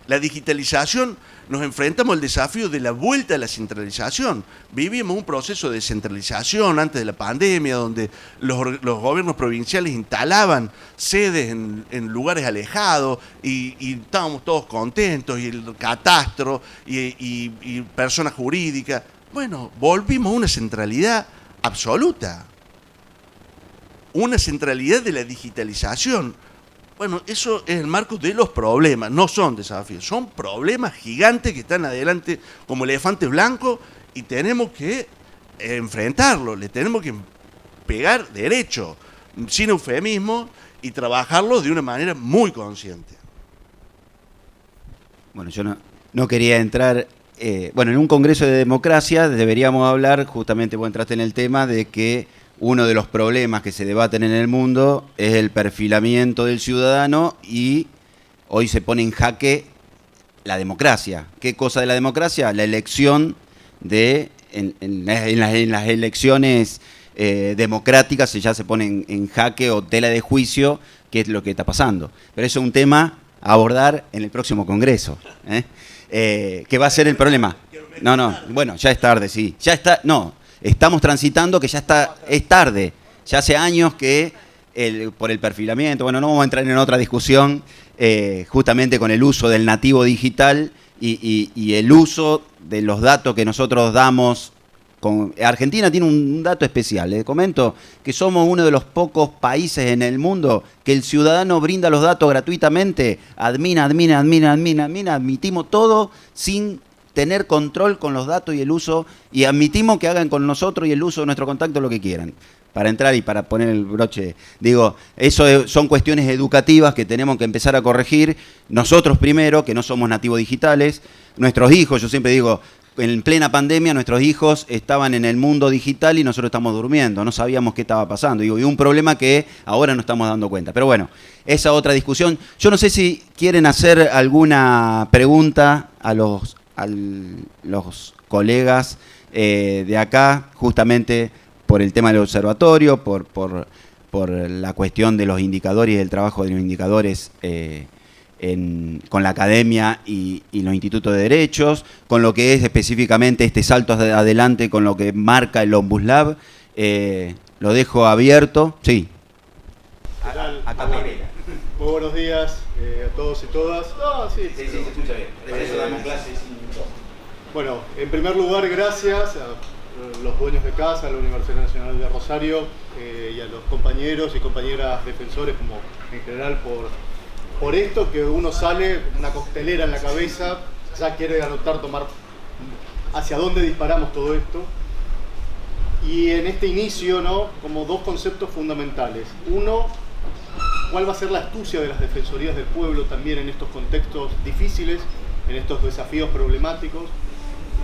La digitalización, nos enfrentamos al desafío de la vuelta a la centralización. Vivimos un proceso de descentralización antes de la pandemia, donde los gobiernos provinciales instalaban sedes en lugares alejados y estábamos todos contentos, y el catastro y personas jurídicas. Bueno, volvimos a una centralidad absoluta, una centralidad de la digitalización. Bueno, eso es el marco de los problemas, no son desafíos, son problemas gigantes que están adelante como elefantes blancos y tenemos que enfrentarlos, le tenemos que pegar derecho, sin eufemismo, y trabajarlo de una manera muy consciente. Bueno, yo no quería entrar, en un congreso de democracia deberíamos hablar, justamente vos entraste en el tema de que uno de los problemas que se debaten en el mundo es el perfilamiento del ciudadano y hoy se pone en jaque la democracia. ¿Qué cosa de la democracia? La elección en las elecciones democráticas ya se pone en jaque o tela de juicio qué es lo que está pasando. Pero eso es un tema a abordar en el próximo congreso. ¿Qué va a ser el problema? Bueno, ya es tarde, sí. Estamos transitando que es tarde. Ya hace años que por el perfilamiento, no vamos a entrar en otra discusión, justamente con el uso del nativo digital y el uso de los datos que nosotros damos. Argentina tiene un dato especial. Les comento que somos uno de los pocos países en el mundo que el ciudadano brinda los datos gratuitamente. Admitimos todo sin tener control con los datos y el uso, y admitimos que hagan con nosotros y el uso de nuestro contacto lo que quieran. Para entrar y para poner el broche, eso son cuestiones educativas que tenemos que empezar a corregir. Nosotros primero, que no somos nativos digitales, nuestros hijos, yo siempre digo, en plena pandemia nuestros hijos estaban en el mundo digital y nosotros estamos durmiendo, no sabíamos qué estaba pasando. Y un problema que ahora nos estamos dando cuenta. Pero bueno, esa otra discusión. Yo no sé si quieren hacer alguna pregunta a los colegas de acá, justamente por el tema del observatorio, por la cuestión de los indicadores y el trabajo de los indicadores con la academia y los institutos de derechos, con lo que es específicamente este salto adelante con lo que marca el Ombuslab. Lo dejo abierto. Sí. Muy buenos días a todos y todas. Sí, se escucha bien. Por eso damos clases. Bueno, en primer lugar, gracias a los dueños de casa, a la Universidad Nacional de Rosario y a los compañeros y compañeras defensores, como en general, por esto que uno sale, una coctelera en la cabeza, ya quiere tomar hacia dónde disparamos todo esto. Y en este inicio, como dos conceptos fundamentales. Uno, ¿cuál va a ser la astucia de las defensorías del pueblo también en estos contextos difíciles, en estos desafíos problemáticos?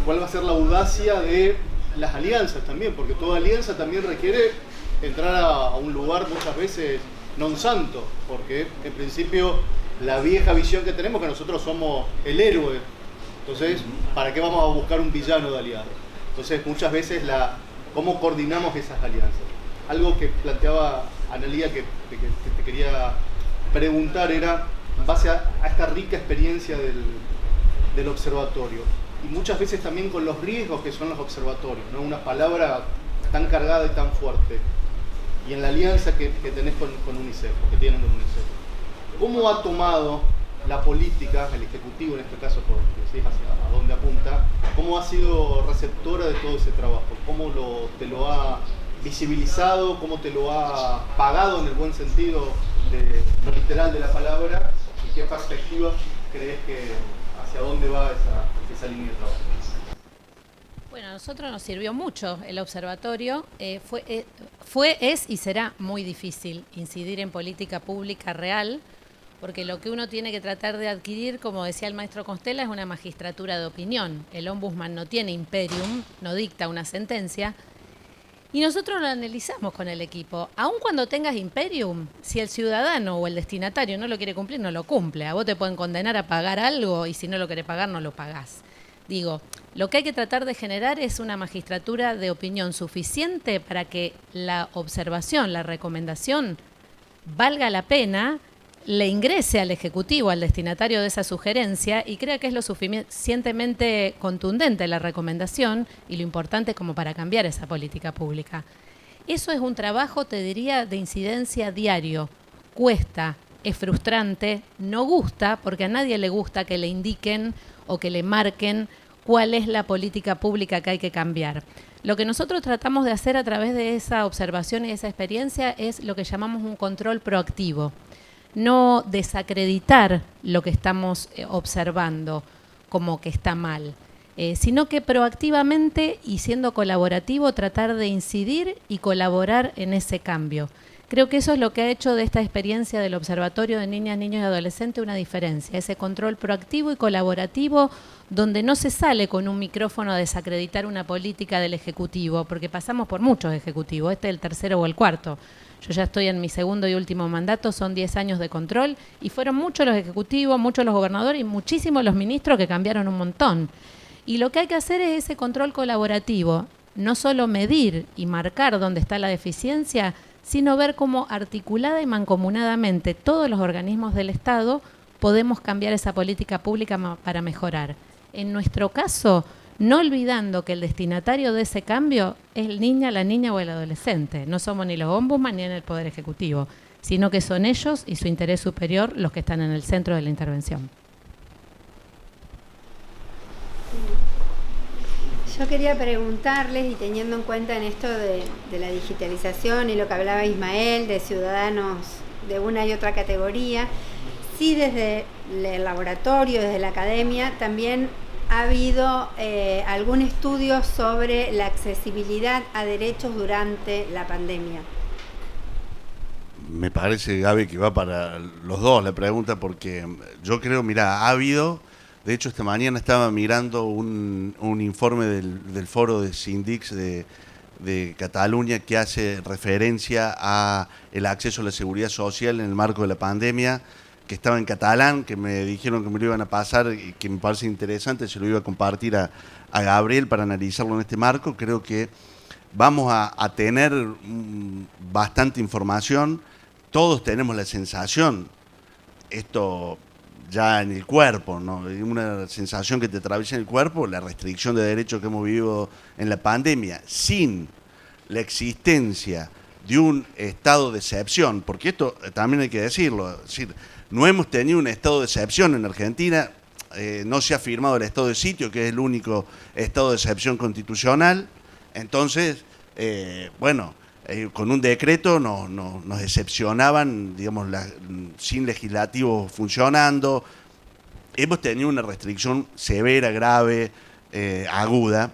¿Cuál va a ser la audacia de las alianzas también? Porque toda alianza también requiere entrar a un lugar muchas veces non santo, porque en principio la vieja visión que tenemos es que nosotros somos el héroe. Entonces, ¿para qué vamos a buscar un villano de aliado? Entonces, muchas veces ¿cómo coordinamos esas alianzas? Algo que planteaba Analía que te quería preguntar era, en base a esta rica experiencia del observatorio, y muchas veces también con los riesgos que son los observatorios, una palabra tan cargada y tan fuerte. y en la alianza que tenés con UNICEF, que tienen con UNICEF, ¿cómo ha tomado la política, el Ejecutivo en este caso, porque decís a dónde apunta, cómo ha sido receptora de todo ese trabajo? ¿Cómo te lo ha visibilizado? ¿Cómo te lo ha pagado en el buen sentido lo literal de la palabra? ¿Y qué perspectiva crees hacia dónde va esa línea de trabajo? Bueno, a nosotros nos sirvió mucho el observatorio. Fue, es y será muy difícil incidir en política pública real, porque lo que uno tiene que tratar de adquirir, como decía el maestro Constella, es una magistratura de opinión. El ombudsman no tiene imperium, no dicta una sentencia, y nosotros lo analizamos con el equipo. Aun cuando tengas imperium, si el ciudadano o el destinatario no lo quiere cumplir, no lo cumple. A vos te pueden condenar a pagar algo y si no lo querés pagar, no lo pagás. Digo, lo que hay que tratar de generar es una magistratura de opinión suficiente para que la observación, la recomendación, valga la pena, le ingrese al Ejecutivo, al destinatario de esa sugerencia, y crea que es lo suficientemente contundente la recomendación y lo importante como para cambiar esa política pública. Eso es un trabajo, te diría, de incidencia diario. Cuesta, es frustrante, no gusta, porque a nadie le gusta que le indiquen o que le marquen cuál es la política pública que hay que cambiar. Lo que nosotros tratamos de hacer a través de esa observación y esa experiencia es lo que llamamos un control proactivo. No desacreditar lo que estamos observando como que está mal, sino que proactivamente y siendo colaborativo tratar de incidir y colaborar en ese cambio. Creo que eso es lo que ha hecho de esta experiencia del Observatorio de Niñas, Niños y Adolescentes una diferencia, ese control proactivo y colaborativo donde no se sale con un micrófono a desacreditar una política del Ejecutivo, porque pasamos por muchos ejecutivos, este es el tercero o el cuarto. Yo ya estoy en mi segundo y último mandato, son 10 años de control y fueron muchos los ejecutivos, muchos los gobernadores y muchísimos los ministros que cambiaron un montón. Y lo que hay que hacer es ese control colaborativo, no solo medir y marcar dónde está la deficiencia, sino ver cómo articulada y mancomunadamente todos los organismos del Estado podemos cambiar esa política pública para mejorar. En nuestro caso, no olvidando que el destinatario de ese cambio es el niña, la niña o el adolescente. No somos ni los ombudsman ni en el Poder Ejecutivo, sino que son ellos y su interés superior los que están en el centro de la intervención. Yo quería preguntarles, y teniendo en cuenta en esto de la digitalización y lo que hablaba Ismael, de ciudadanos de una y otra categoría, si desde el laboratorio, desde la academia, también ha habido algún estudio sobre la accesibilidad a derechos durante la pandemia. Me parece, Gaby, que va para los dos la pregunta, porque yo creo, mira, ha habido... De hecho, esta mañana estaba mirando un informe del foro de Sindix de Cataluña que hace referencia a el acceso a la seguridad social en el marco de la pandemia, que estaba en catalán, que me dijeron que me lo iban a pasar y que me parece interesante, se lo iba a compartir a Gabriel para analizarlo en este marco. Creo que vamos a tener bastante información, todos tenemos la sensación, esto... ya en el cuerpo, ¿no? Una sensación que te atraviesa en el cuerpo, la restricción de derechos que hemos vivido en la pandemia, sin la existencia de un estado de excepción, porque esto también hay que decirlo, es decir, no hemos tenido un estado de excepción en Argentina, no se ha firmado el estado de sitio, que es el único estado de excepción constitucional, entonces, con un decreto nos excepcionaban, digamos, sin legislativo funcionando. Hemos tenido una restricción severa, grave, aguda.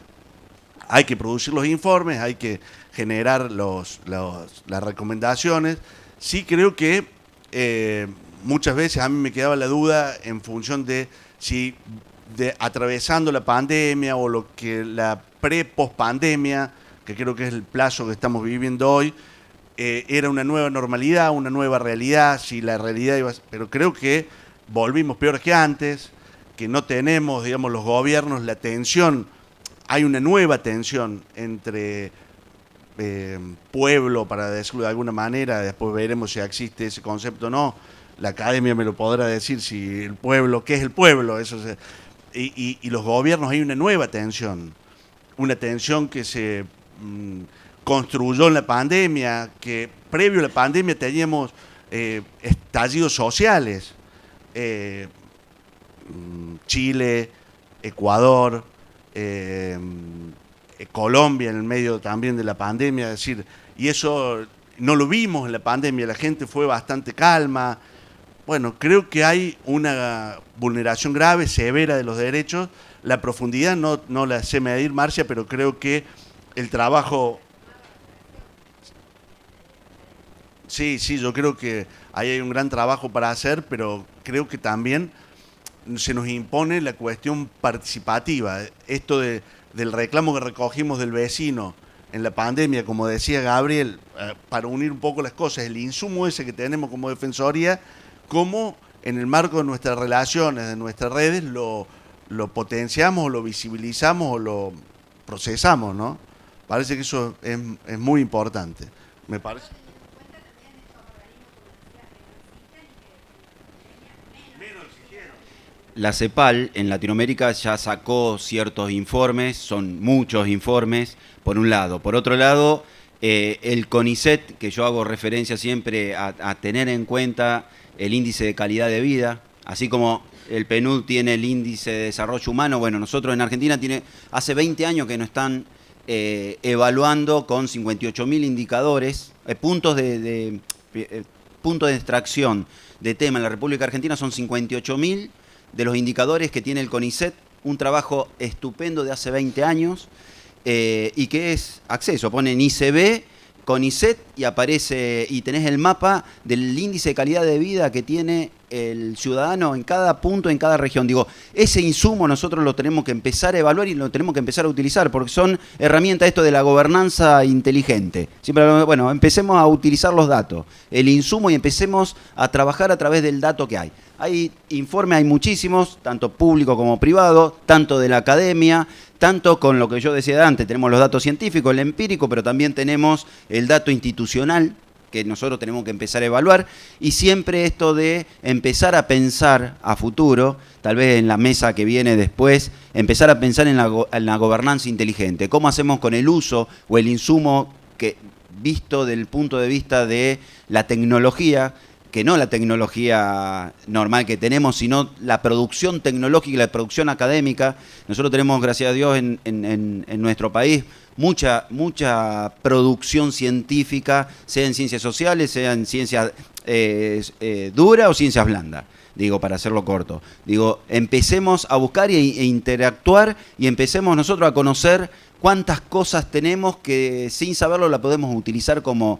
Hay que producir los informes, hay que generar las recomendaciones. Sí creo que muchas veces a mí me quedaba la duda en función de si atravesando la pandemia o lo que la pre-post-pandemia, que creo que es el plazo que estamos viviendo hoy, era una nueva normalidad, una nueva realidad, si la realidad iba... Pero creo que volvimos peor que antes, que no tenemos, digamos, los gobiernos, la tensión, hay una nueva tensión entre pueblo, para decirlo de alguna manera, después veremos si existe ese concepto o no, la academia me lo podrá decir, si el pueblo, ¿qué es el pueblo? Y los gobiernos, hay una nueva tensión, una tensión que se construyó en la pandemia, que previo a la pandemia teníamos estallidos sociales. Chile, Ecuador, Colombia en el medio también de la pandemia, es decir, y eso no lo vimos en la pandemia, la gente fue bastante calma. Bueno, creo que hay una vulneración grave, severa de los derechos. La profundidad no la sé medir, Marcia, pero creo que el trabajo... Sí, yo creo que ahí hay un gran trabajo para hacer, pero creo que también se nos impone la cuestión participativa. Esto del reclamo que recogimos del vecino en la pandemia, como decía Gabriel, para unir un poco las cosas, el insumo ese que tenemos como Defensoría, cómo en el marco de nuestras relaciones, de nuestras redes, lo potenciamos, o lo visibilizamos o lo procesamos, ¿no? Parece que eso es muy importante, me parece. La CEPAL en Latinoamérica ya sacó ciertos informes, son muchos informes, por un lado. Por otro lado, el CONICET, que yo hago referencia siempre a tener en cuenta el índice de calidad de vida, así como el PNUD tiene el índice de desarrollo humano, bueno, nosotros en Argentina hace 20 años que nos están evaluando con 58.000 indicadores, puntos de extracción de tema en la República Argentina son 58.000 de los indicadores que tiene el CONICET, un trabajo estupendo de hace 20 años y que es acceso, ponen ICB, CONICET y aparece y tenés el mapa del índice de calidad de vida que tiene el ciudadano en cada punto, en cada región. Digo, ese insumo nosotros lo tenemos que empezar a evaluar y lo tenemos que empezar a utilizar porque son herramientas esto de la gobernanza inteligente. Siempre, bueno, empecemos a utilizar los datos, el insumo y empecemos a trabajar a través del dato que hay. Hay informes, hay muchísimos, tanto público como privado, tanto de la academia, tanto con lo que yo decía antes, tenemos los datos científicos, el empírico, pero también tenemos el dato institucional que nosotros tenemos que empezar a evaluar y siempre esto de empezar a pensar a futuro, tal vez en la mesa que viene después, empezar a pensar en la gobernanza inteligente. ¿Cómo hacemos con el uso o el insumo que visto del punto de vista de la tecnología? Que no la tecnología normal que tenemos, sino la producción tecnológica y la producción académica. Nosotros tenemos, gracias a Dios, en nuestro país mucha producción científica, sea en ciencias sociales, sea en ciencias duras o ciencias blandas. Digo, para hacerlo corto. Digo, empecemos a buscar e interactuar y empecemos nosotros a conocer cuántas cosas tenemos que sin saberlo la podemos utilizar como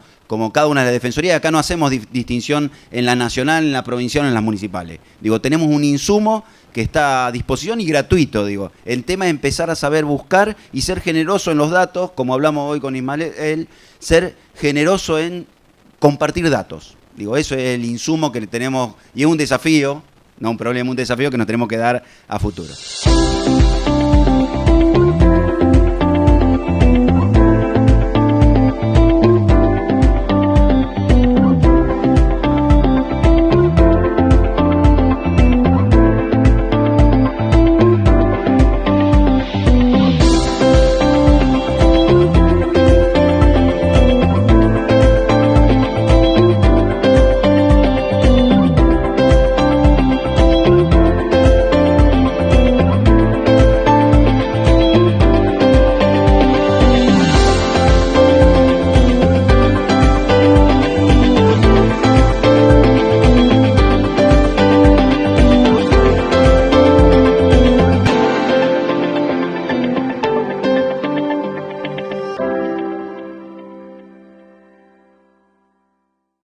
cada una de las defensorías. Acá no hacemos distinción en la nacional, en la provincial, en las municipales. Digo, tenemos un insumo que está a disposición y gratuito. Digo, el tema es empezar a saber buscar y ser generoso en los datos, como hablamos hoy con Ismael, ser generoso en compartir datos. Digo, eso es el insumo que tenemos y es un desafío, no un problema, un desafío que nos tenemos que dar a futuro.